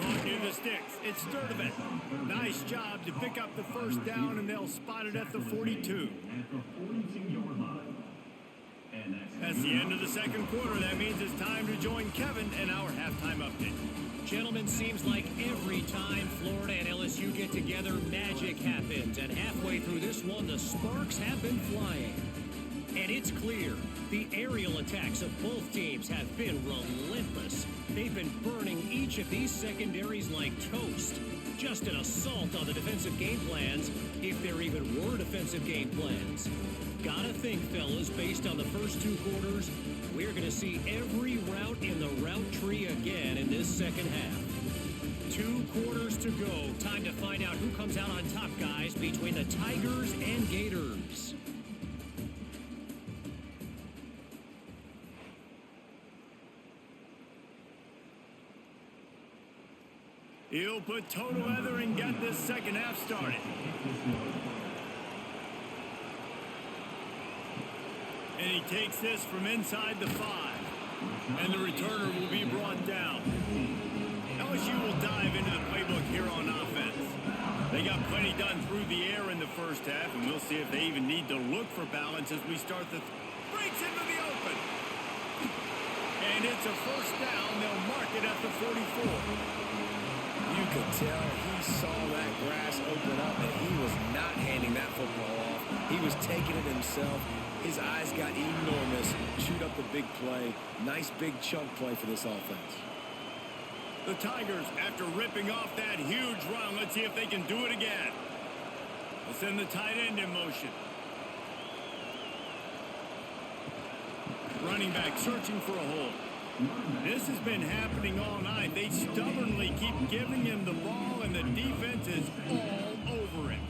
Caught near the sticks. It's Sturdivant. Nice job to pick up the first down, and they'll spot it at the 42. That's the end of the 2nd quarter. That means it's time to join Kevin and our halftime update. Gentlemen, seems like every time Florida and LSU get together, magic happens. And halfway through this one, the sparks have been flying. And it's clear, the aerial attacks of both teams have been relentless. They've been burning each of these secondaries like toast. Just an assault on the defensive game plans, if there even were defensive game plans. Gotta think, fellas, based on the first 2 quarters, we're going to see every route in the route tree again in this second half. 2 quarters to go. Time to find out who comes out on top, guys, between the Tigers and Gators. He'll put total leather and get this second half started. And he takes this from inside the 5. And the returner will be brought down. LSU will dive into the playbook here on offense. They got plenty done through the air in the first half, and we'll see if they even need to look for balance as we start the breaks into the open. And it's a first down. They'll mark it at the 44. You could tell he saw that grass open up, and he was not handing that football off. He was taking it himself. His eyes got enormous. Chewed up the big play. Nice big chunk play for this offense. The Tigers, after ripping off that huge run, let's see if they can do it again. They'll send the tight end in motion. Running back searching for a hole. This has been happening all night. They stubbornly keep giving him the ball, and the defense is all over him.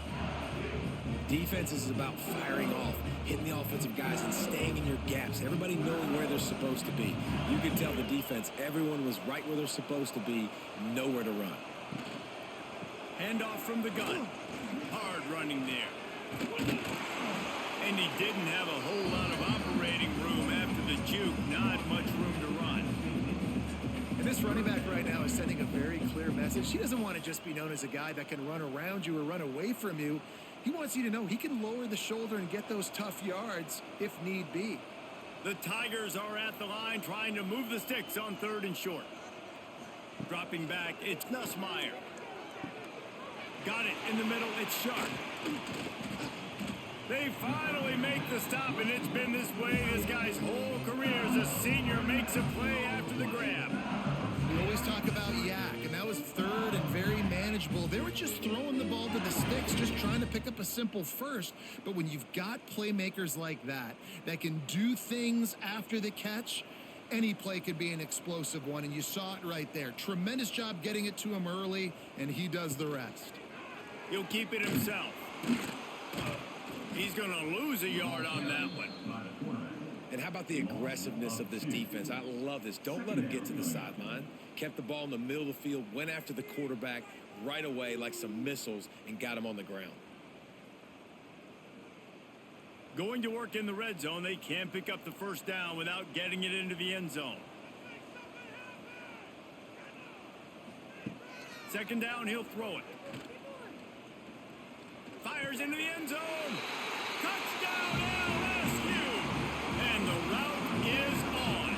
Defense is about firing off, hitting the offensive guys, and staying in your gaps. Everybody knowing where they're supposed to be. You can tell the defense, everyone was right where they're supposed to be, nowhere to run. Handoff from the gun. Hard running there. And he didn't have a whole lot of operating room after the juke. Not much room to run. And this running back right now is sending a very clear message. He doesn't want to just be known as a guy that can run around you or run away from you. He wants you to know he can lower the shoulder and get those tough yards if need be. The Tigers are at the line trying to move the sticks on 3rd and short. Dropping back, it's Nussmeier. Got it in the middle, it's Sharp. They finally make the stop, and it's been this way this guy's whole career as a senior. Makes a play after the grab. We always talk about Yak, and that was 3rd and very manageable not just throwing the ball to the sticks, just trying to pick up a simple first, but when you've got playmakers like that can do things after the catch, any play could be an explosive one, and you saw it right there. Tremendous job getting it to him early, and he does the rest. He'll keep it himself. He's going to lose a yard on that one. And how about the aggressiveness of this defense? I love this. Don't let him get to the sideline. Kept the ball in the middle of the field, went after the quarterback right away like some missiles, and got him on the ground. Going to work in the red zone, they can't pick up the first down without getting it into the end zone. Second down, he'll throw it. Fires into the end zone. Touchdown, LSU! And the route is on.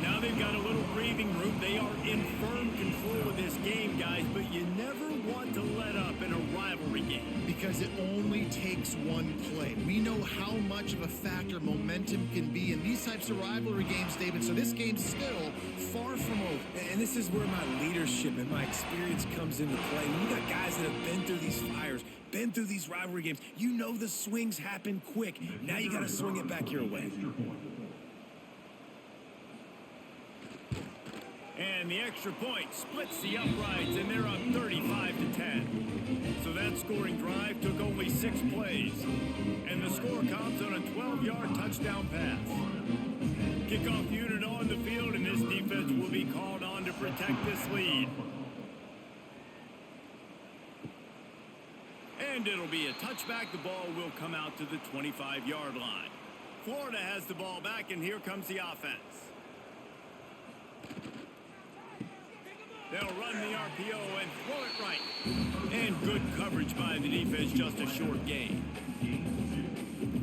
Now they've got a little breathing room. They are in firm control of this game, guys, but you never want to let up in a rivalry game. Because it only takes one play. We know how much of a factor momentum can be in these types of rivalry games, David, so this game's still far from over. And this is where my leadership and my experience comes into play. When you got guys that have been through these fires, been through these rivalry games, you know the swings happen quick. Now you got to swing it back your way. And the extra point splits the uprights, and they're up 35-10. So that scoring drive took only 6 plays. And the score comes on a 12-yard touchdown pass. Kickoff unit on the field, and this defense will be called on to protect this lead. And it'll be a touchback. The ball will come out to the 25-yard line. Florida has the ball back, and here comes the offense. They'll run the RPO and throw it right. And good coverage by the defense, just a short gain.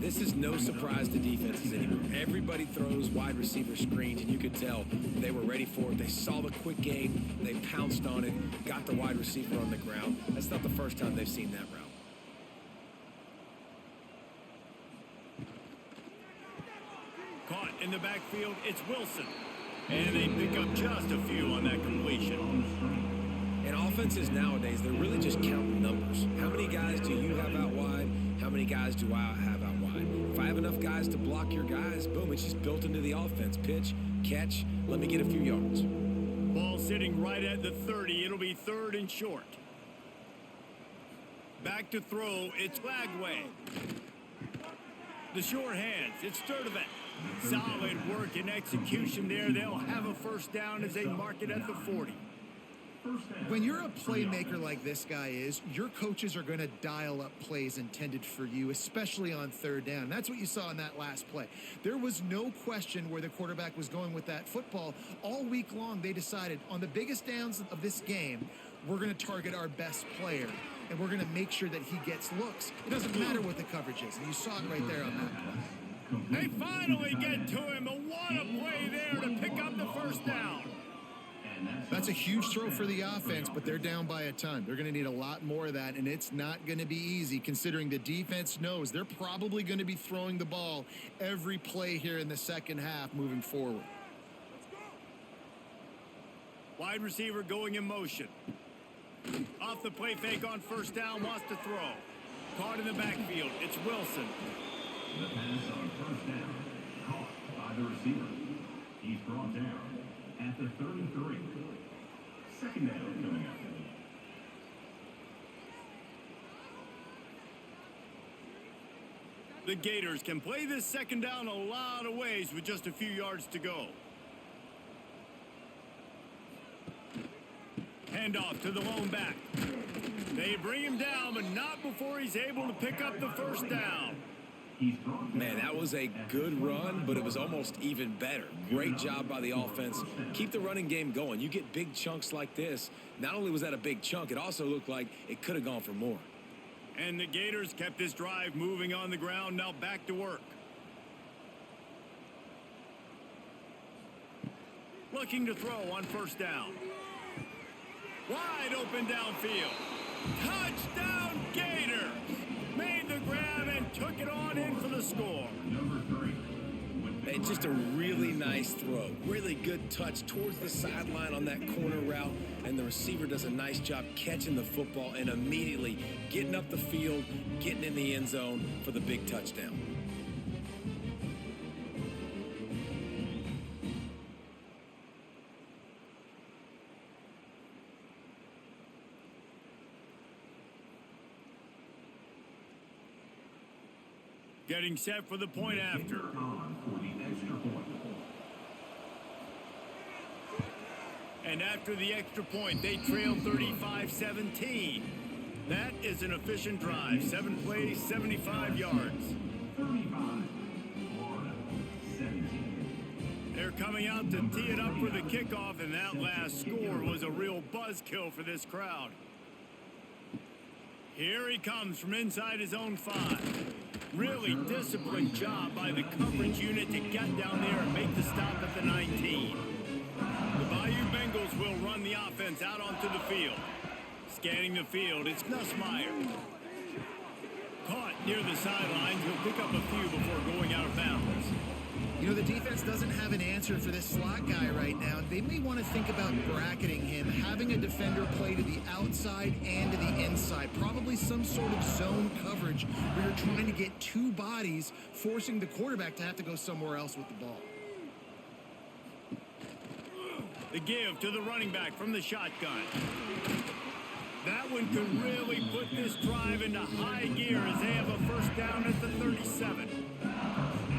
This is no surprise to defenses anymore. Everybody throws wide receiver screens, and you could tell they were ready for it. They saw the quick game. They pounced on it, got the wide receiver on the ground. That's not the first time they've seen that route. Caught in the backfield, it's Wilson. And they pick up just a few on that completion. And offenses nowadays, they're really just counting numbers. How many guys do you have out wide? How many guys do I have out wide? If I have enough guys to block your guys, boom, it's just built into the offense. Pitch, catch, let me get a few yards. Ball sitting right at the 30. It'll be 3rd and short. Back to throw, it's Lagway. The short hands, it's Sturdivant. Solid work and execution there. They'll have a first down as they mark it at the 40. When you're a playmaker like this guy is, your coaches are going to dial up plays intended for you, especially on 3rd down. That's what you saw in that last play. There was no question where the quarterback was going with that football. All week long, they decided on the biggest downs of this game, we're going to target our best player, and we're going to make sure that he gets looks. It doesn't matter what the coverage is, and you saw it right there on that play. They finally get to him, and what a play there to pick up the first down. That's a huge throw for the offense, but they're down by a ton. They're going to need a lot more of that, and it's not going to be easy considering the defense knows they're probably going to be throwing the ball every play here in the second half moving forward. Wide receiver going in motion. Off the play fake on first down, wants to throw. Caught in the backfield, it's Wilson. The pass on first down, caught by the receiver. He's brought down at the 33. Second down coming up. The Gators can play this second down a lot of ways with just a few yards to go. Handoff to the lone back. They bring him down, but not before he's able to pick up the first down. Man, that was a good run, but it was almost even better. Great job by the offense. Keep the running game going. You get big chunks like this. Not only was that a big chunk, it also looked like it could have gone for more. And the Gators kept this drive moving on the ground. Now back to work. Looking to throw on first down. Wide open downfield. Touchdown Gators! Made the grab and took it on in for the score. And It's just a really nice throw. Really good touch towards the sideline on that corner route, and the receiver does a nice job catching the football and immediately getting up the field, getting in the end zone for the big touchdown. Getting set for the point after. On for the extra point. And after the extra point, they trail 35-17. That is an efficient drive. 7 plays, 75 yards. 35. Florida, 17. They're coming out to tee it up for the kickoff, and that last score was a real buzzkill for this crowd. Here he comes from inside his own 5. Really disciplined job by the coverage unit to get down there and make the stop at the 19. The Bayou Bengals will run the offense out onto the field. Scanning the field, it's Nussmeier. Caught near the sidelines, he'll pick up a few before going out of bounds. You know, the defense doesn't have an answer for this slot guy right now. They may want to think about bracketing him, having a defender play to the outside and to the inside. Probably some sort of zone coverage where you're trying to get 2 bodies, forcing the quarterback to have to go somewhere else with the ball. The give to the running back from the shotgun. That one could really put this drive into high gear as they have a first down at the 37.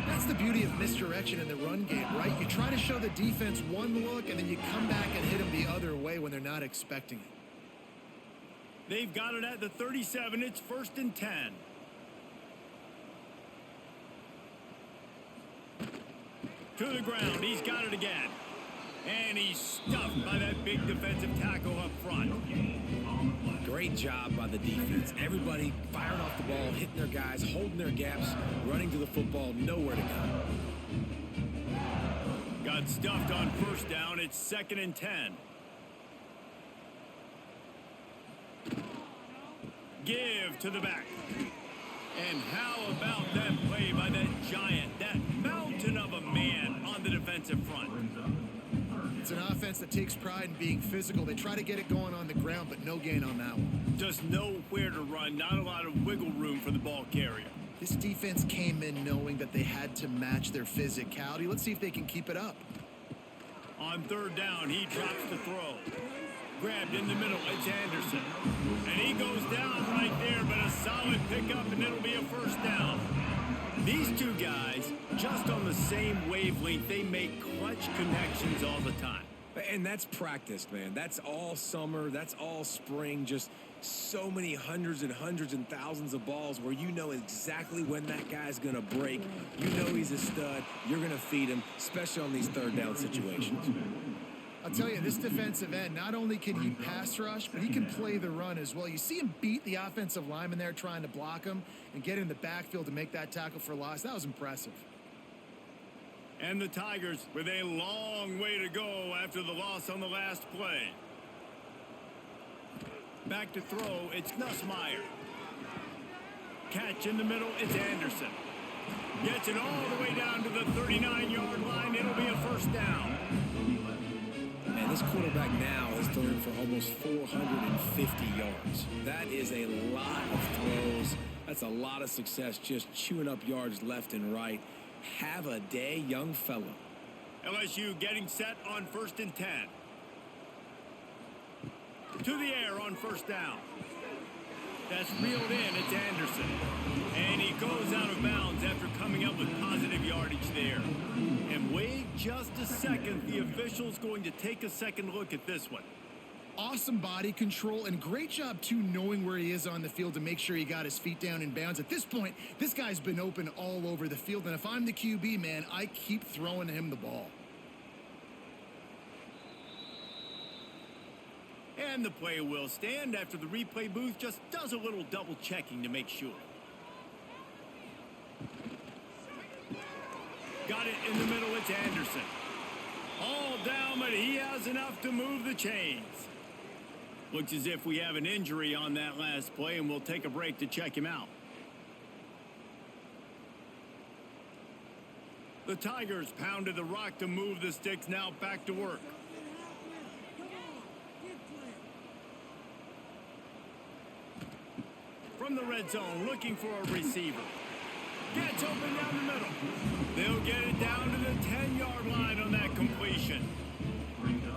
That's the beauty of misdirection in the run game, right? You try to show the defense one look, and then you come back and hit them the other way when they're not expecting it. They've got it at the 37. It's 1st and 10. To the ground. He's got it again. And he's stuffed by that big defensive tackle up front. Great job by the defense. Everybody firing off the ball, hitting their guys, holding their gaps, running to the football, nowhere to go. Got stuffed on first down. It's 2nd and 10. Give to the back. And how about that play by that giant, that mountain of a man on the defensive front? It's an offense that takes pride in being physical. They try to get it going on the ground, but no gain on that one. Just nowhere to run. Not a lot of wiggle room for the ball carrier. This defense came in knowing that they had to match their physicality. Let's see if they can keep it up. On 3rd down, he drops the throw. Grabbed in the middle, it's Anderson. And he goes down right there, but a solid pickup, and it'll be a first down. These two guys, just on the same wavelength, they make clutch connections all the time. And that's practiced, man. That's all summer. That's all spring. Just so many hundreds and thousands of balls where you know exactly when that guy's going to break. You know he's a stud. You're going to feed him, especially on these 3rd down situations. I'll tell you, this defensive end, not only can he pass rush, but he can play the run as well. You see him beat the offensive lineman there trying to block him and get in the backfield to make that tackle for loss. That was impressive. And the Tigers with a long way to go after the loss on the last play. Back to throw, it's Nussmeier. Catch in the middle, it's Anderson. Gets it all the way down to the 39-yard line. It'll be a first down. And this quarterback now is throwing for almost 450 yards. That is a lot of throws. That's a lot of success, just chewing up yards left and right. Have a day, young fella. LSU getting set on 1st and 10. To the air on first down. That's reeled in. It's Anderson. And he goes out of bounds after coming up with positive yardage there. And wait just a second. The official's going to take a second look at this one. Awesome body control and great job, too, knowing where he is on the field to make sure he got his feet down in bounds. At this point, this guy's been open all over the field. And if I'm the QB, man, I keep throwing him the ball. And the play will stand after the replay booth just does a little double checking to make sure. Got it in the middle, it's Anderson. All down, but he has enough to move the chains. Looks as if we have an injury on that last play, and we'll take a break to check him out. The The Tigers pounded the rock to move the sticks, now back to work. From the red zone, looking for a receiver. Gets open down the middle. They'll get it down to the 10-yard line on that completion.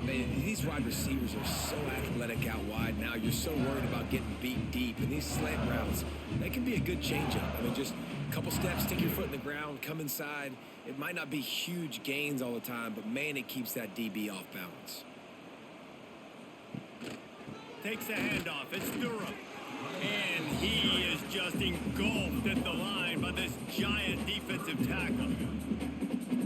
Man, these wide receivers are so athletic out wide now. You're so worried about getting beat deep. And these slant routes, they can be a good changeup. I mean, just a couple steps, stick your foot in the ground, come inside. It might not be huge gains all the time, but, man, it keeps that DB off balance. Takes the handoff. It's Durham. And he is just engulfed at the line by this giant defensive tackle.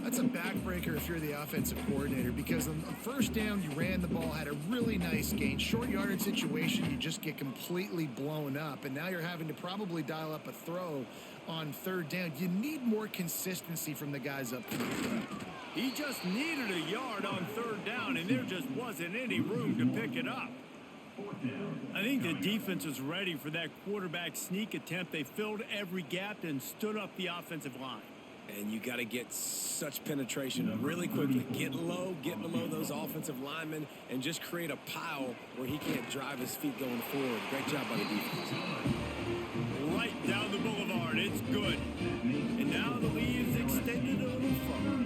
That's a backbreaker if you're the offensive coordinator, because on first down, you ran the ball, had a really nice gain. Short yardage situation, you just get completely blown up, and now you're having to probably dial up a throw on third down. You need more consistency from the guys up front. He just needed a yard on third down, and there just wasn't any room to pick it up. I think the defense was ready for that quarterback sneak attempt. They filled every gap and stood up the offensive line. And you got to get such penetration really quickly. Get low, get below those offensive linemen, and just create a pile where he can't drive his feet going forward. Great job by the defense. Right down the boulevard. It's good. And now the lead is extended a little further.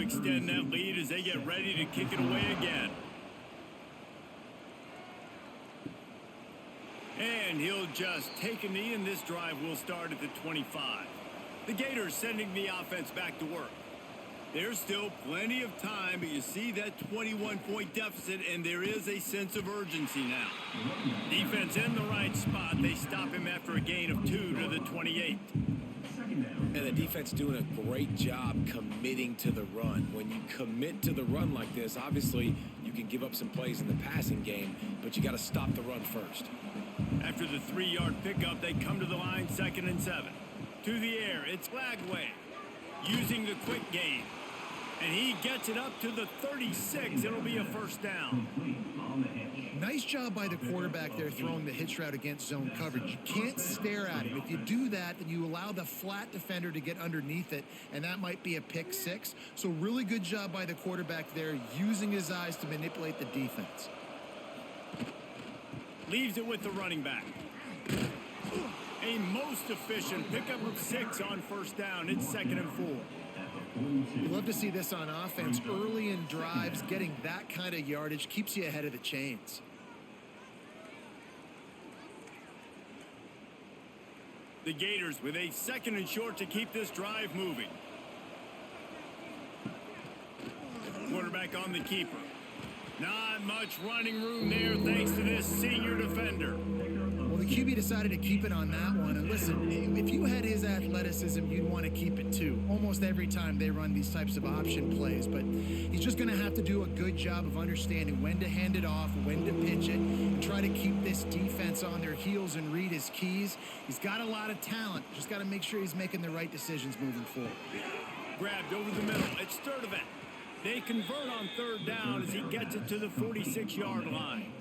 Extend that lead as they get ready to kick it away again. And he'll just take a knee, and this drive will start at the 25. The Gators sending the offense back to work. There's still plenty of time, but you see that 21-point deficit, and there is a sense of urgency now. Defense in the right spot. They stop him after a gain of 2 to the 28. And the defense doing a great job committing to the run. When you commit to the run like this, obviously you can give up some plays in the passing game, but you got to stop the run first. After the 3-yard pickup, they come to the line, 2nd and 7. To the air, it's Flagway using the quick game. And he gets it up to the 36. It'll be a first down. Nice job by the quarterback there throwing the hitch route against zone coverage. You can't stare at him. If you do that, then you allow the flat defender to get underneath it, and that might be a pick 6. So really good job by the quarterback there, using his eyes to manipulate the defense. Leaves it with the running back. A most efficient pickup of 6 on first down. It's 2nd and 4. You love to see this on offense. Early in drives, getting that kind of yardage keeps you ahead of the chains. The Gators with a 2nd and short to keep this drive moving. Quarterback on the keeper. Not much running room there thanks to this senior defender. Well, the QB decided to keep it on that one. And listen, if you had his athleticism, you'd want to keep it too. Almost every time they run these types of option plays. But he's just going to have to do a good job of understanding when to hand it off, when to pitch it, and try to keep this defense on their heels and read his keys. He's got a lot of talent. Just got to make sure he's making the right decisions moving forward. Grabbed over the middle. It's Sturdivant. They convert on third down as he gets it to the 46-yard line.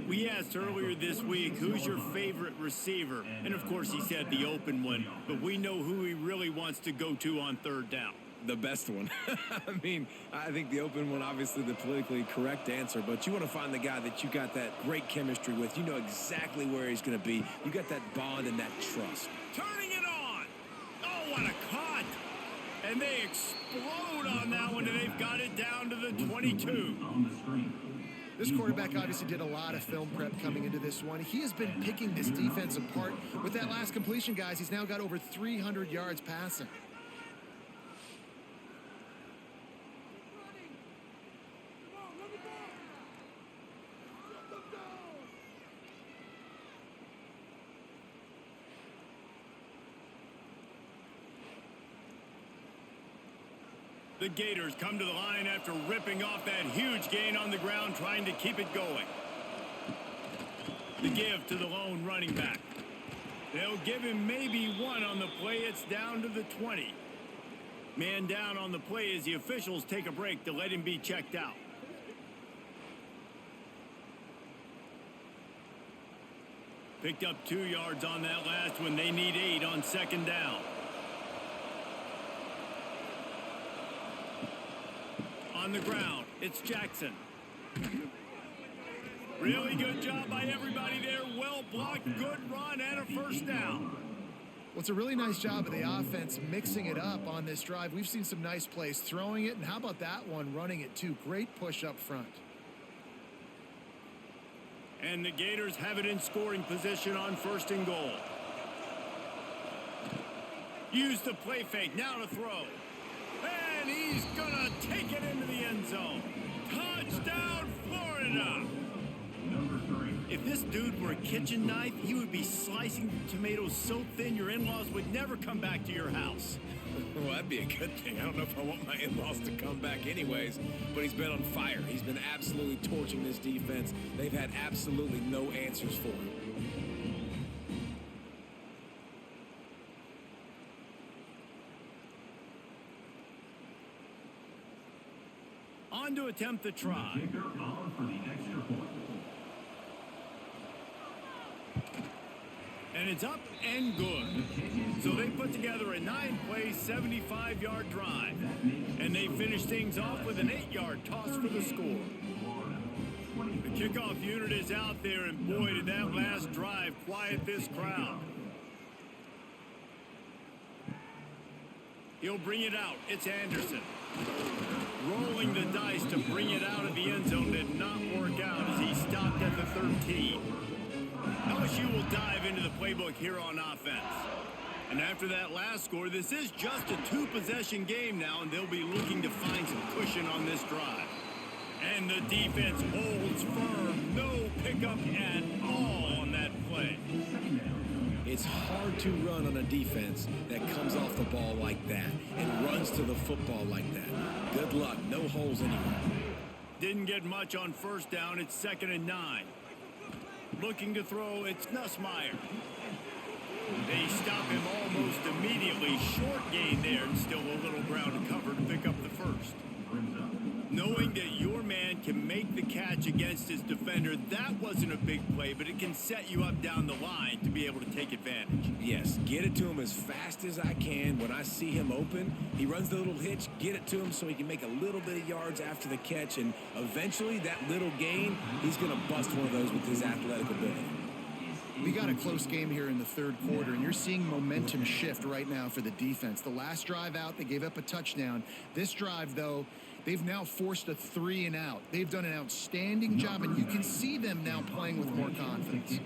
We asked earlier this week, who's your favorite receiver? And, of course, he said the open one. But we know who he really wants to go to on third down. The best one. I mean, I think the open one, obviously the politically correct answer, but you want to find the guy that you got that great chemistry with. You know exactly where he's going to be. You got that bond and that trust. Turning it on. Oh, what a cut. And they explode on that one, and they've got it down to the 22. This quarterback obviously did a lot of film prep coming into this one. He has been picking this defense apart. With that last completion, guys, he's now got over 300 yards passing. The Gators come to the line after ripping off that huge gain on the ground, trying to keep it going. The give to the lone running back. They'll give him maybe one on the play. It's down to the 20. Man down on the play as the officials take a break to let him be checked out. Picked up 2 yards on that last one. They need 8 on second down. On the ground, it's Jackson. Really good job by everybody there. Well blocked, good run, and a first down. Well, it's a really nice job of the offense mixing it up on this drive. We've seen some nice plays throwing it, and how about that one running it too? Great push up front. And the Gators have it in scoring position on 1st and goal. Use the play fake, now to throw. And he's gonna take it into the end zone. Touchdown, Florida! Number 3. If this dude were a kitchen knife, he would be slicing tomatoes so thin your in-laws would never come back to your house. Well, that'd be a good thing. I don't know if I want my in-laws to come back anyways, but he's been on fire. He's been absolutely torching this defense. They've had absolutely no answers for him. On to attempt the try. Kicker on for the extra point. And it's up and good. So they put together a 9-play, 75-yard drive. And they finish things off with an 8-yard toss for the score. The kickoff unit is out there, and boy, did that last drive quiet this crowd. He'll bring it out. It's Anderson. Rolling the dice to bring it out of the end zone did not work out as he stopped at the 13. LSU will dive into the playbook here on offense. And after that last score, this is just a 2-possession game now, and they'll be looking to find some cushion on this drive. And the defense holds firm. No pickup at all on that play. It's hard to run on a defense that comes off the ball like that and runs to the football like that. Good luck. No holes anywhere. Didn't get much on 1st down. It's 2nd and 9. Looking to throw, it's Nussmeier. They stop him almost immediately. Short gain there, and still a little ground to cover to pick up the first. Knowing that your man can make the catch against his defender, that wasn't a big play, but it can set you up down the line to be able to take advantage. Yes, get it to him as fast as I can. When I see him open, he runs the little hitch, get it to him so he can make a little bit of yards after the catch, and eventually that little gain, he's going to bust one of those with his athletic ability. We got a close game here in the 3rd quarter, and you're seeing momentum shift right now for the defense. The last drive out, they gave up a touchdown. This drive, though, they've now forced a 3-and-out. They've done an outstanding job, and you can see them now playing with more confidence.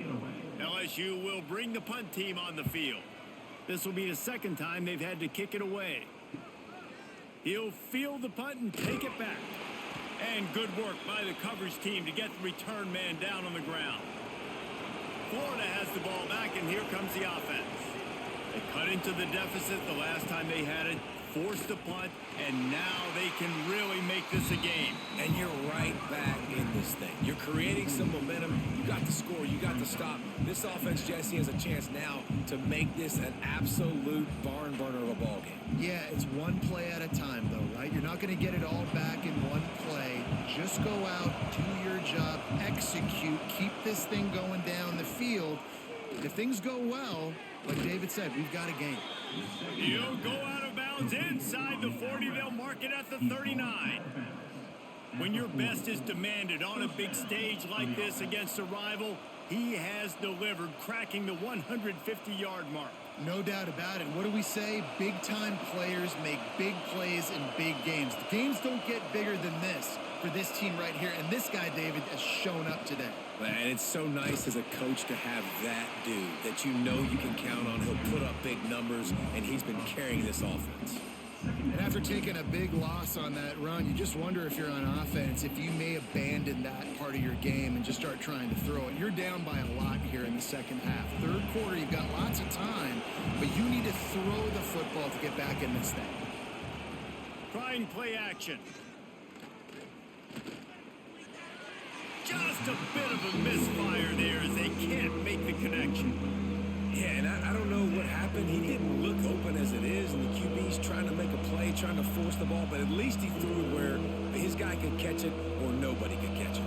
LSU will bring the punt team on the field. This will be the 2nd time they've had to kick it away. He'll field the punt and take it back. And good work by the coverage team to get the return man down on the ground. Florida has the ball back, and here comes the offense. They cut into the deficit the last time they had it, forced the punt, and now they can really make this a game. And you're right back in this thing. You're creating some momentum. You got the score. You got the stop. This offense, Jesse, has a chance now to make this an absolute barn burner of a ball game. Yeah, it's one play at a time, though, right? You're not going to get it all back in one play. Just go out, do your job, execute, keep this thing going down the field. If things go well, like David said, we've got a game. He'll go out of bounds inside the 40. They'll mark it at the 39. When your best is demanded on a big stage like this against a rival, he has delivered, cracking the 150-yard mark. No doubt about it. What do we say? Big-time players make big plays in big games. The games don't get bigger than this for this team right here, and this guy, David, has shown up today. And it's so nice as a coach to have that dude that you know you can count on. He'll put up big numbers, and he's been carrying this offense. And after taking a big loss on that run, you just wonder if you're on offense, if you may abandon that part of your game and just start trying to throw it. You're down by a lot here in the 2nd half. 3rd quarter, you've got lots of time, but you need to throw the football to get back in this thing. Trying play action. Just a bit of a misfire there as they can't make the connection. Yeah, and I don't know what happened. He didn't look open as it is, and the QB's trying to make a play, trying to force the ball, but at least he threw it where his guy could catch it or nobody could catch it.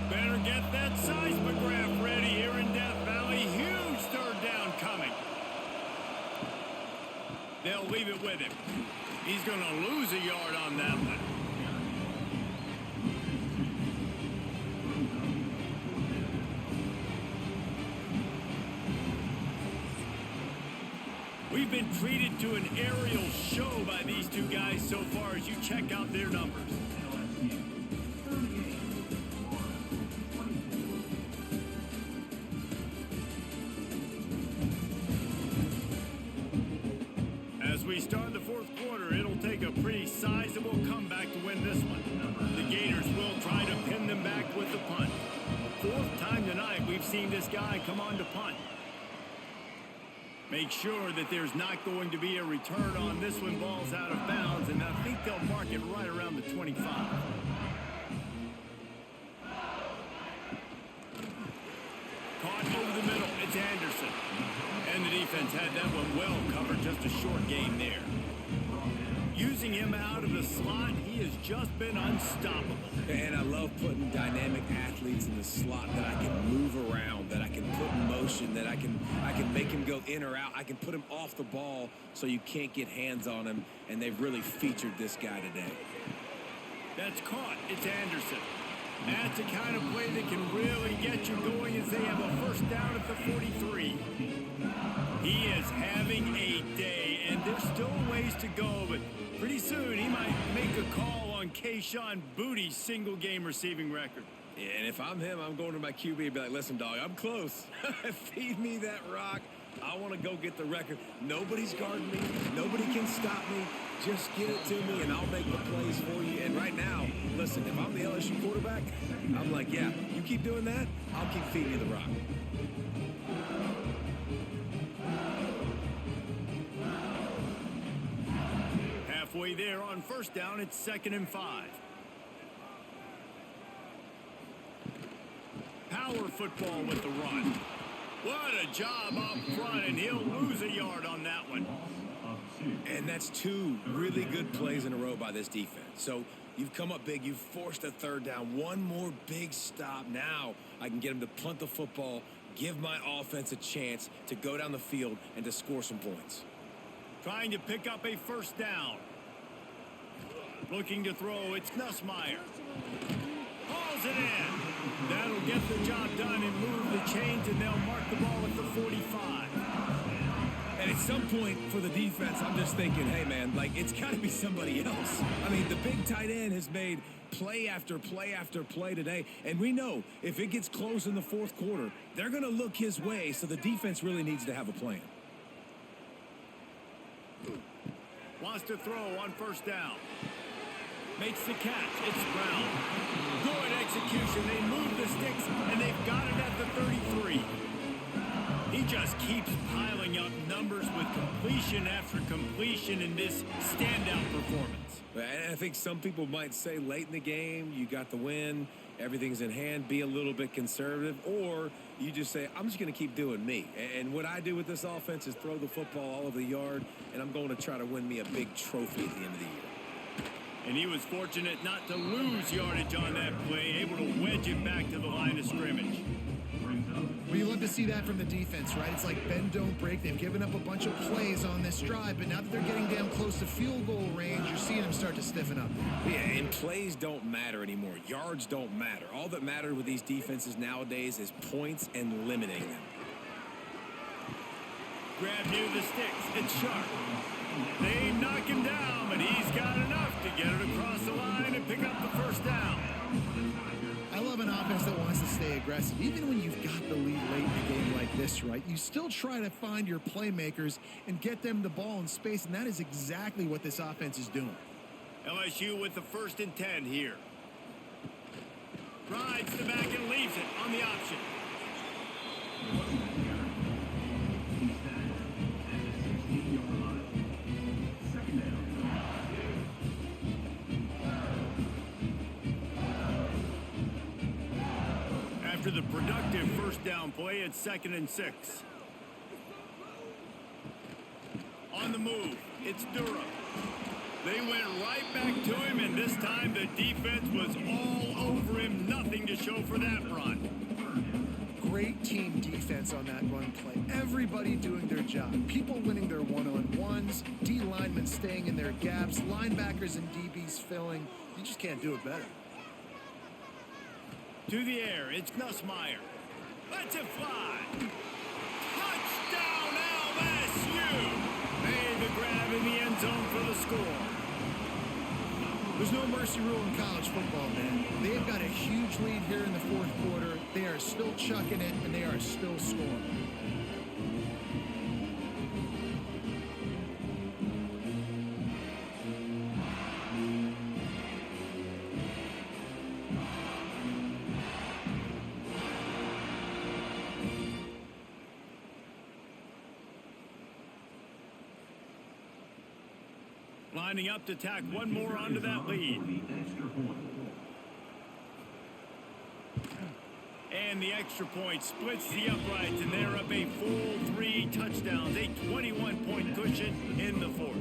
Better get that seismograph ready here in Death Valley. Huge third down coming. They'll leave it with him. He's going to lose a yard on that one. We've been treated to an aerial show by these two guys so far as you check out their numbers. As we start the fourth quarter, it'll take a pretty sizable comeback to win this one. The Gators will try to pin them back with the punt. Fourth time tonight we've seen this guy come on to punt. Make sure that there's not going to be a return on this one. Ball's out of bounds, and I think they'll mark it right around the 25. Caught over the middle. It's Anderson. And the defense had that one well covered. Just a short gain there. Using him out of the slot, he has just been unstoppable. And I love putting dynamic athletes in the slot that I can move around, that I can put in motion, that I can make him go in or out. I can put him off the ball so you can't get hands on him, and they've really featured this guy today. That's caught. It's Anderson. That's the kind of play that can really get you going as they have a first down at the 43. He is having a day, and there's still ways to go, but pretty soon he might make a call on Kayshon Boutte's single-game receiving record. Yeah, and if I'm him, I'm going to my QB and be like, listen, dog, I'm close. Feed me that rock. I want to go get the record. Nobody's guarding me. Nobody can stop me. Just get it to me, and I'll make the plays for you. And right now, listen, if I'm the LSU quarterback, I'm like, yeah, you keep doing that, I'll keep feeding you the rock. Halfway there on first down, it's 2nd and 5. Power football with the run. What a job up front, and he'll lose a yard on that one. And that's two really good plays in a row by this defense. So you've come up big. You've forced a third down. One more big stop. Now I can get him to punt the football, give my offense a chance to go down the field and to score some points. Trying to pick up a first down. Looking to throw, it's Nussmeier. Hauls it in. That'll get the job done and move the chains, and they'll mark the ball at the 45. And at some point for the defense, I'm just thinking, hey, man, like, it's got to be somebody else. I mean, the big tight end has made play after play after play today, and we know if it gets close in the fourth quarter, they're going to look his way, so the defense really needs to have a plan. Wants to throw on first down. Makes the catch. It's Brown. Good execution. They move the sticks, and they've got it at the 33. He just keeps piling up numbers with completion after completion in this standout performance. And I think some people might say late in the game, you got the win, everything's in hand, be a little bit conservative, or you just say, I'm just going to keep doing me. And what I do with this offense is throw the football all over the yard, and I'm going to try to win me a big trophy at the end of the year. And he was fortunate not to lose yardage on that play, able to wedge it back to the line of scrimmage. Well, you love to see that from the defense, right? It's like bend, don't break. They've given up a bunch of plays on this drive, but now that they're getting down close to field goal range, you're seeing them start to stiffen up. Yeah, and plays don't matter anymore. Yards don't matter. All that matters with these defenses nowadays is points and limiting them. Grab near the sticks. It's Sharp. They knock him down, but he's got enough to get it across the line and pick up the first down. I love an offense that wants to stay aggressive. Even when you've got the lead late in a game like this, right, you still try to find your playmakers and get them the ball in space, and that is exactly what this offense is doing. LSU with the 1st and 10 here. Rides the back and leaves it on the option. After the productive first down play, it's 2nd and 6. On the move, it's Durham. They went right back to him, and this time the defense was all over him. Nothing to show for that run. Great team defense on that run play. Everybody doing their job. People winning their one-on-ones, D linemen staying in their gaps, linebackers and DBs filling. You just can't do it better. To the air, it's Nussmeier. Lets it fly. Touchdown LSU! Made the grab in the end zone for the score. There's no mercy rule in college football, man. They've got a huge lead here in the fourth quarter. They are still chucking it, and they are still scoring. Lining up to tack one more onto that lead. And the extra point splits the uprights, and they're up a full 3 touchdowns, a 21-point cushion in the fourth.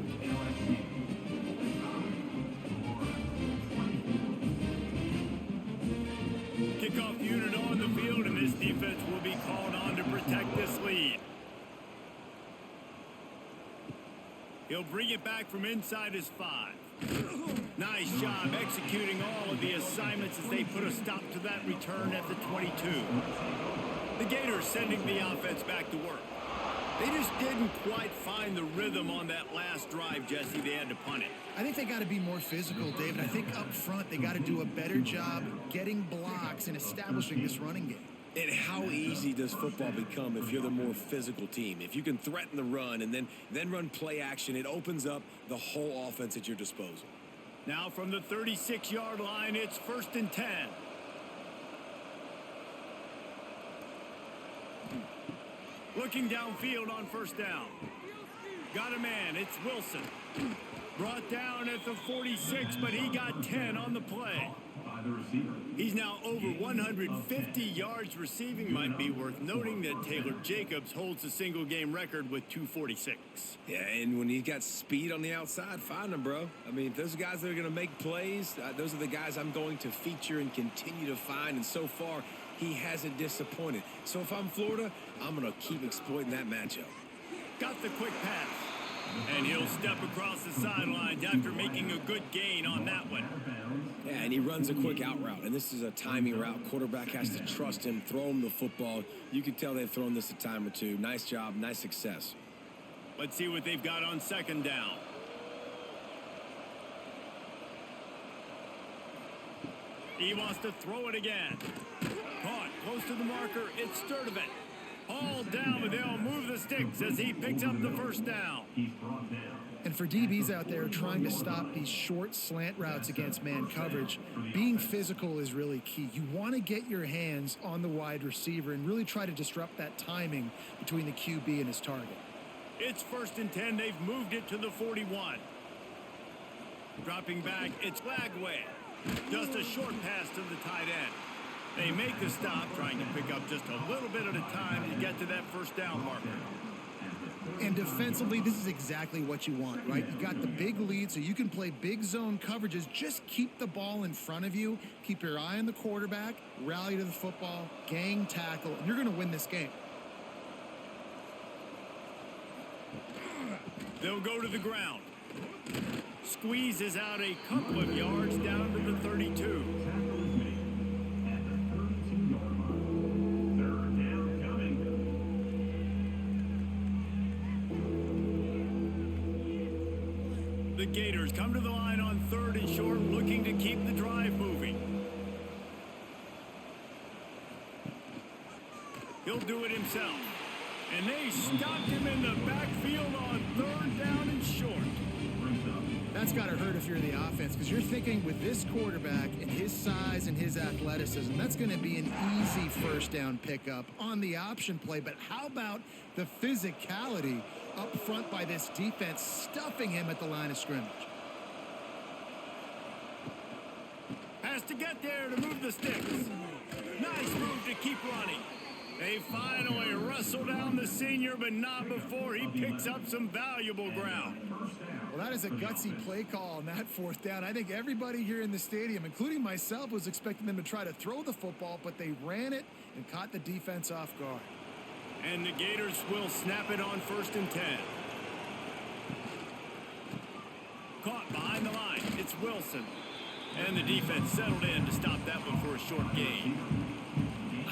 Kickoff unit on the field, and this defense will be called on to protect this lead. He'll bring it back from inside his 5. Nice job executing all of the assignments as they put a stop to that return at the 22. The Gators sending the offense back to work. They just didn't quite find the rhythm on that last drive, Jesse. They had to punt it. I think they got to be more physical, David. I think up front they got to do a better job getting blocks and establishing this running game. And how easy does football become if you're the more physical team? If you can threaten the run and then run play action, it opens up the whole offense at your disposal. Now from the 36-yard line, it's 1st and 10. Looking downfield on 1st down. Got a man, it's Wilson. Brought down at the 46, but he got 10 on the play. He's now over 150 yards receiving. Might be worth noting that Taylor Jacobs holds the single-game record with 246. Yeah, and when he's got speed on the outside, find him, bro. I mean, those are guys that are going to make plays. Those are the guys I'm going to feature and continue to find, and so far, he hasn't disappointed. So if I'm Florida, I'm going to keep exploiting that matchup. Got the quick pass. And he'll step across the sidelines after making a good gain on that one. Yeah, and he runs a quick out route, and this is a timing route. Quarterback has to trust him, throw him the football. You can tell they've thrown this a time or two. Nice job, nice success. Let's see what they've got on 2nd down. He wants to throw it again. Caught close to the marker. It's Sturdivant. All down, but they'll move the sticks as he picks up the 1st down. And for DBs out there trying to stop these short slant routes against man coverage, being physical is really key. You want to get your hands on the wide receiver and really try to disrupt that timing between the QB and his target. It's 1st and 10. They've moved it to the 41. Dropping back, it's Lagway. Just a short pass to the tight end. They make the stop, trying to pick up just a little bit at a time to get to that 1st down marker. And defensively, this is exactly what you want, right? You got the big lead, so you can play big zone coverages. Just keep the ball in front of you. Keep your eye on the quarterback. Rally to the football. Gang tackle. And you're going to win this game. They'll go to the ground. Squeezes out a couple of yards down to the 32. The Gators come to the line on 3rd and short, looking to keep the drive moving. He'll do it himself. And they stopped him in the backfield on 3rd down and short. That's got to hurt if you're the offense, because you're thinking with this quarterback and his size and his athleticism, that's going to be an easy 1st down pickup on the option play. But how about the physicality up front by this defense, stuffing him at the line of scrimmage? Has to get there to move the sticks. Nice move to keep running. They finally wrestle down the senior, but not before he picks up some valuable ground. Well, that is a gutsy play call on that fourth down. I think everybody here in the stadium, including myself, was expecting them to try to throw the football, but they ran it and caught the defense off guard. And the Gators will snap it on 1st and 10. Caught behind the line. It's Wilson. And the defense settled in to stop that one for a short gain.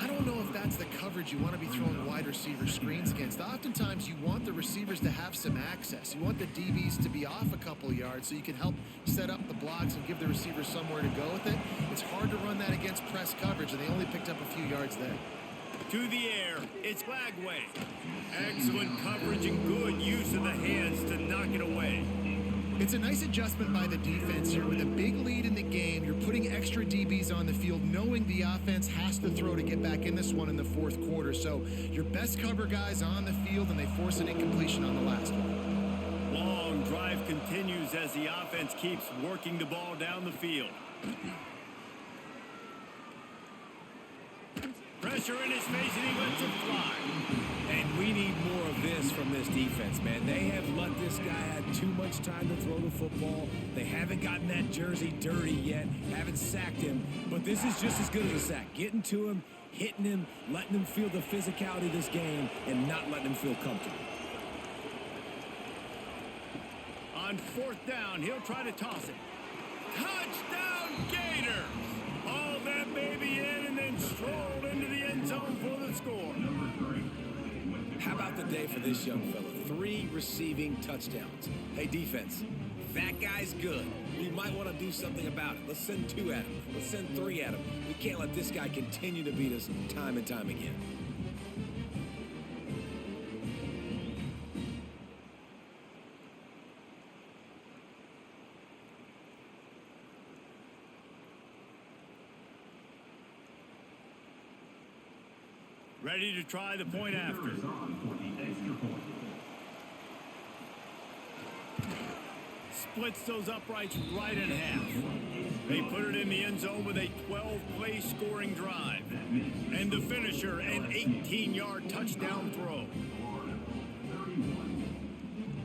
I don't know if that's the coverage you want to be throwing wide receiver screens against. Oftentimes, you want the receivers to have some access. You want the DBs to be off a couple yards so you can help set up the blocks and give the receivers somewhere to go with it. It's hard to run that against press coverage, and they only picked up a few yards there. To the air, it's Bagway. Excellent coverage and good use of the hands to knock it away. It's a nice adjustment by the defense here. With a big lead in the game, you're putting extra DBs on the field, knowing the offense has to throw to get back in this one in the fourth quarter. So your best cover guys on the field, and they force an incompletion on the last one. Long drive continues as the offense keeps working the ball down the field. Pressure in his face, and he lets it fly. And we need more of this from this defense, man. They have let this guy have too much time to throw the football. They haven't gotten that jersey dirty yet, haven't sacked him. But this is just as good as a sack. Getting to him, hitting him, letting him feel the physicality of this game, and not letting him feel comfortable. On 4th down, he'll try to toss it. Touchdown, Gators! Haul that baby in and then strolled into the end zone for the score. How about the day for this young fella? 3 receiving touchdowns. Hey, defense, that guy's good. We might want to do something about it. Let's send 2 at him. Let's send 3 at him. We can't let this guy continue to beat us time and time again. Ready to try the point after. Splits those uprights right in half. They put it in the end zone with a 12-play scoring drive. And the finisher, an 18-yard touchdown throw.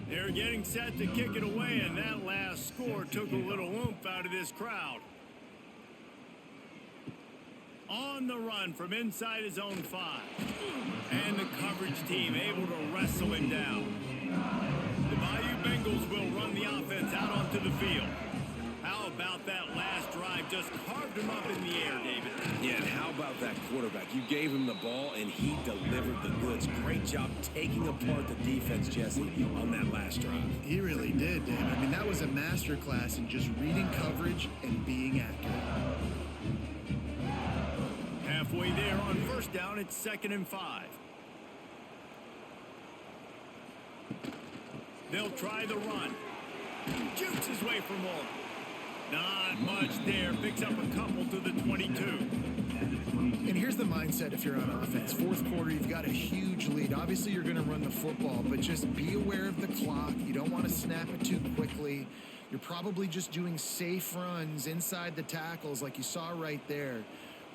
They're getting set to kick it away, and that last score took a little oomph out of this crowd. On the run from inside his own 5. And the coverage team able to wrestle him down. The Bayou Bengals will run the offense out onto the field. How about that last drive? Just carved him up in the air, David. Yeah, and how about that quarterback? You gave him the ball, and he delivered the goods. Great job taking apart the defense, Jesse, on that last drive. He really did, Dave. I mean, that was a masterclass in just reading coverage and being accurate. Halfway there on 1st down, it's 2nd and 5. They'll try the run. Jukes his way for more. Not much there. Picks up a couple to the 22. And here's the mindset if you're on offense. 4th quarter, you've got a huge lead. Obviously, you're going to run the football, but just be aware of the clock. You don't want to snap it too quickly. You're probably just doing safe runs inside the tackles like you saw right there.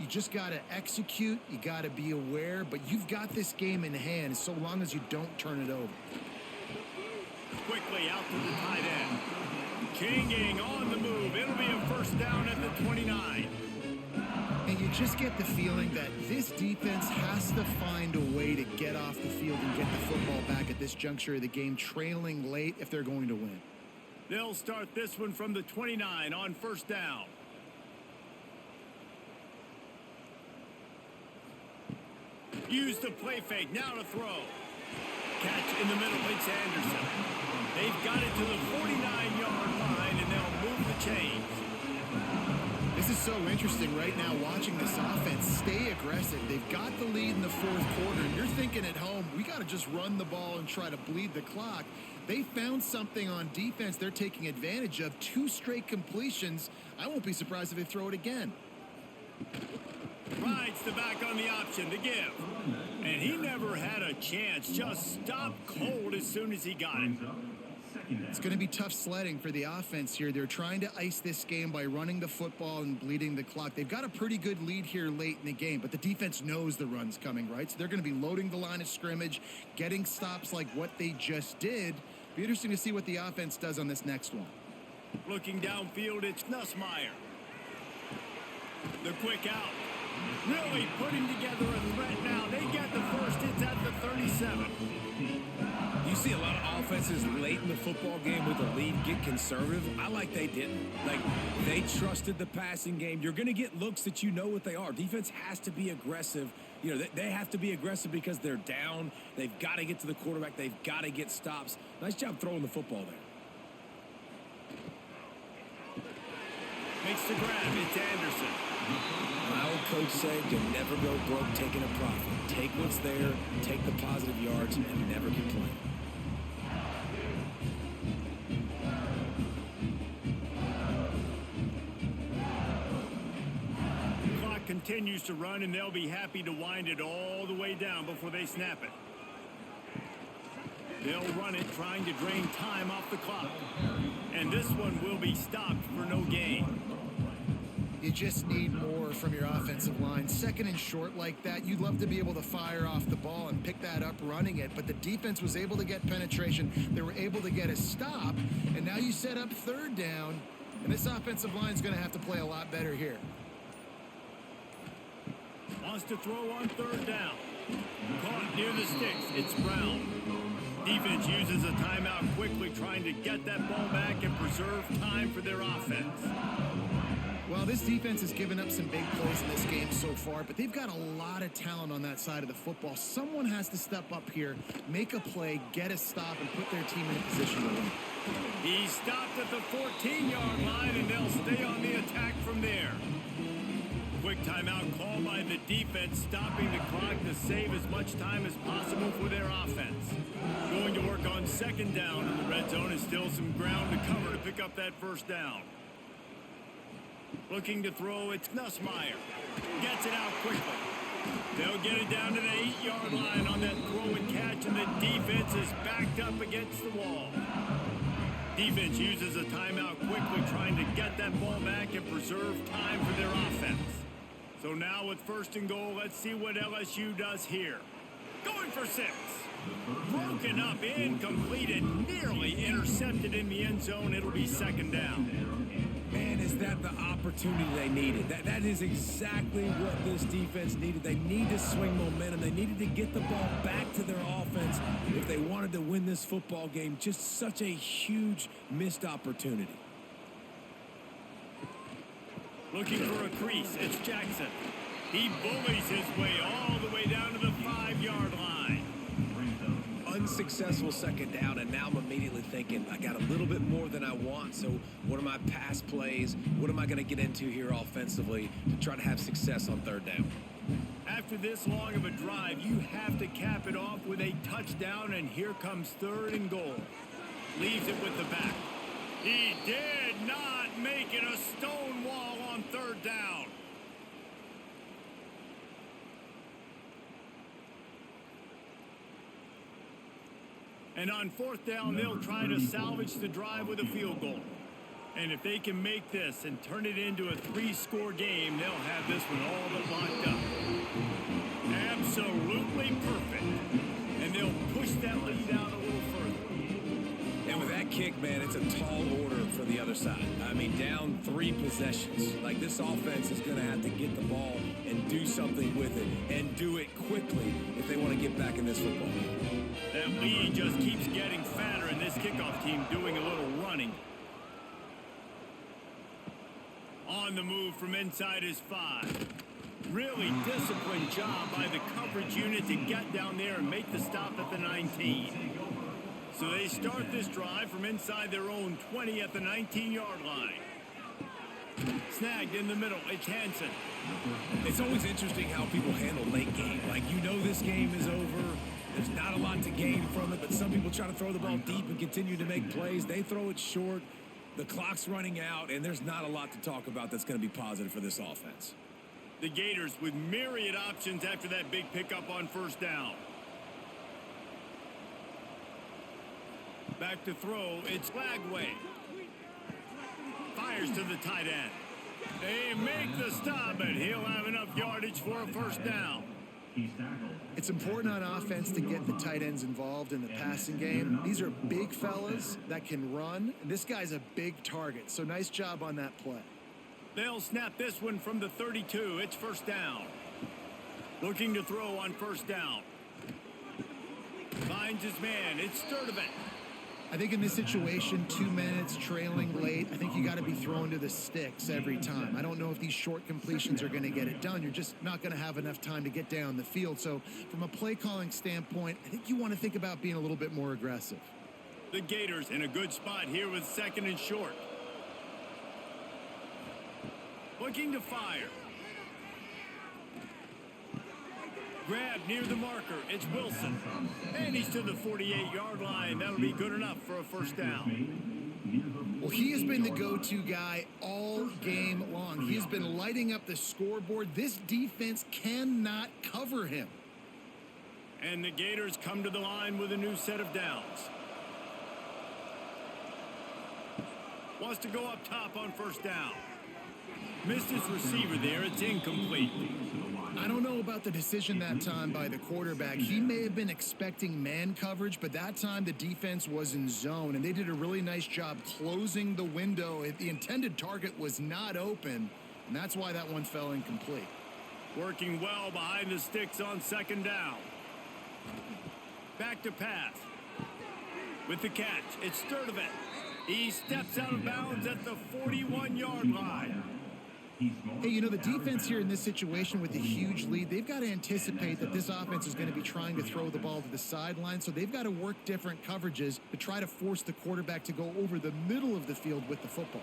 You just got to execute. You got to be aware, but you've got this game in hand so long as you don't turn it over. Quickly out to the tight end. Kinging on the move. It'll be a 1st down at the 29. And you just get the feeling that this defense has to find a way to get off the field and get the football back at this juncture of the game, trailing late if they're going to win. They'll start this one from the 29 on 1st down. Use the play fake. Now to throw. Catch in the middle. It's Anderson. They've got it to the 49-yard line, and they'll move the chains. This is so interesting right now watching this offense stay aggressive. They've got the lead in the 4th quarter, and you're thinking at home, we got to just run the ball and try to bleed the clock. They found something on defense they're taking advantage of. 2 straight completions. I won't be surprised if they throw it again. Rides the back on the option to give. And he never had a chance. Just stopped cold as soon as he got it. It's going to be tough sledding for the offense here. They're trying to ice this game by running the football and bleeding the clock. They've got a pretty good lead here late in the game, but the defense knows the run's coming, right? So they're going to be loading the line of scrimmage, getting stops like what they just did. Be interesting to see what the offense does on this next one. Looking downfield, it's Nussmeier. The quick out. Really putting together a threat now. They get the first. It's at the 37. You see a lot of offenses late in the football game with a lead get conservative. I like they didn't. Like, they trusted the passing game. You're going to get looks that you know what they are. Defense has to be aggressive. You know, they have to be aggressive because they're down. They've got to get to the quarterback. They've got to get stops. Nice job throwing the football there. Makes the grab. It's Anderson. My old coach said you'll never go broke taking a profit. Take what's there, take the positive yards, and never complain. The clock continues to run, and they'll be happy to wind it all the way down before they snap it. They'll run it, trying to drain time off the clock. And this one will be stopped for no gain. You just need more from your offensive line. Second and short like that, you'd love to be able to fire off the ball and pick that up running it, but the defense was able to get penetration. They were able to get a stop, and now you set up third down, and this offensive line is going to have to play a lot better here. Wants to throw on third down. Caught near the sticks. It's Brown. Defense uses a timeout quickly, trying to get that ball back and preserve time for their offense. Well, this defense has given up some big plays in this game so far, but they've got a lot of talent on that side of the football. Someone has to step up here, make a play, get a stop, and put their team in a position to win. He stopped at the 14-yard line, and they'll stay on the attack from there. Quick timeout call by the defense, stopping the clock to save as much time as possible for their offense. Going to work on second down, and the red zone is still some ground to cover to pick up that first down. Looking to throw, it's Nussmeier. Gets it out quickly. They'll get it down to the 8-yard line on that throw and catch, and the defense is backed up against the wall. Defense uses a timeout quickly, trying to get that ball back and preserve time for their offense. So now with first and goal, let's see what LSU does here. Going for 6. Broken up, incomplete, and nearly intercepted in the end zone. It'll be second down. Man, is that the opportunity they needed? That is exactly what this defense needed. They need to swing momentum. They needed to get the ball back to their offense if they wanted to win this football game. Just such a huge missed opportunity. Looking for a crease, it's Jackson. He bullies his way all the way down to the 5-yard line. Unsuccessful second down, and now I'm immediately thinking I got a little bit more than I want. So what are my pass plays? What am I going to get into here offensively to try to have success on third down? After this long of a drive, you have to cap it off with a touchdown, and here comes third and goal. Leaves it with the back. He did not make it a stone wall on third down. And on fourth down, they'll try to salvage the drive with a field goal. And if they can make this and turn it into a 3-score game, they'll have this one all but locked up. Absolutely perfect. And they'll push that lead out a little further. And with that kick, man, it's a tall order for the other side. I mean, down 3 possessions. Like, this offense is going to have to get the ball and do something with it, and do it quickly if they want to get back in this football game. That lead just keeps getting fatter, and this kickoff team doing a little running. On the move from inside his 5. Really disciplined job by the coverage unit to get down there and make the stop at the 19. So they start this drive from inside their own 20 at the 19-yard line. Snagged in the middle, it's Hansen. It's always interesting how people handle late game. Like, you know this game is over. There's not a lot to gain from it, but some people try to throw the ball deep and continue to make plays. They throw it short. The clock's running out, and there's not a lot to talk about that's going to be positive for this offense. The Gators with myriad options after that big pickup on first down. Back to throw. It's Lagway. Fires to the tight end. They make the stop, and he'll have enough yardage for a first down. It's important on offense to get the tight ends involved in the passing game. These are big fellas that can run, and this guy's a big target, so nice job on that play. They'll snap this one from the 32. It's first down. Looking to throw on first down. Finds his man. It's Sturdivant. I think in this situation, 2 minutes, trailing late, I think you got to be thrown to the sticks every time. I don't know if these short completions are going to get it done. You're just not going to have enough time to get down the field. So from a play calling standpoint, I think you want to think about being a little bit more aggressive. The Gators in a good spot here with second and short. Looking to fire. Grab near the marker. It's Wilson. And he's to the 48-yard line. That'll be good enough for a first down. Well, he has been the go-to guy all game long. He has been lighting up the scoreboard. This defense cannot cover him. And the Gators come to the line with a new set of downs. Wants to go up top on first down. Missed his receiver there. It's incomplete. I don't know about the decision that time by the quarterback. He may have been expecting man coverage, but that time the defense was in zone, and they did a really nice job closing the window. The intended target was not open, and that's why that one fell incomplete. Working well behind the sticks on second down. Back to pass. With the catch, it's Sturdivant. He steps out of bounds at the 41-yard line. Hey, you know, the defense here in this situation with a huge lead, they've got to anticipate that this offense is going to be trying to throw the ball to the sideline, so they've got to work different coverages to try to force the quarterback to go over the middle of the field with the football.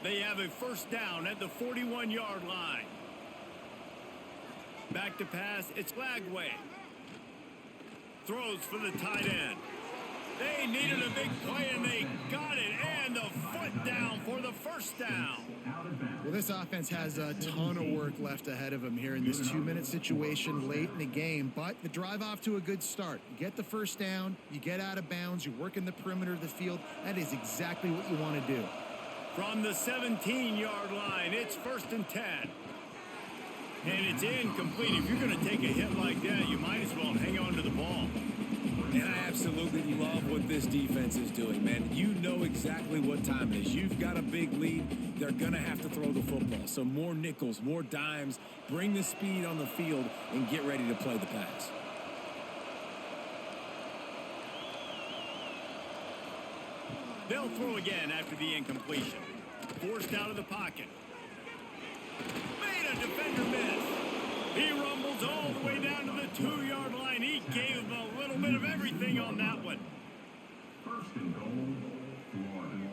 They have a first down at the 41-yard line. Back to pass, it's Lagway. Throws for the tight end. They needed a big play, and they got it, and the foot down for the first down. Well, this offense has a ton of work left ahead of them here in this 2-minute situation late in the game, but the drive off to a good start. You get the first down, you get out of bounds, you work in the perimeter of the field. That is exactly what you want to do. From the 17-yard line, it's first and 10. And it's incomplete. If you're going to take a hit like that, you might as well hang on to the ball. And I absolutely love what this defense is doing, man. You know exactly what time it is. You've got a big lead. They're going to have to throw the football. So more nickels, more dimes, bring the speed on the field, and get ready to play the pass. They'll throw again after the incompletion. Forced out of the pocket. Made a defender miss. He rumbles all the way down to the 2-yard line. He gave him a little bit of everything on that one. First and goal, Florida.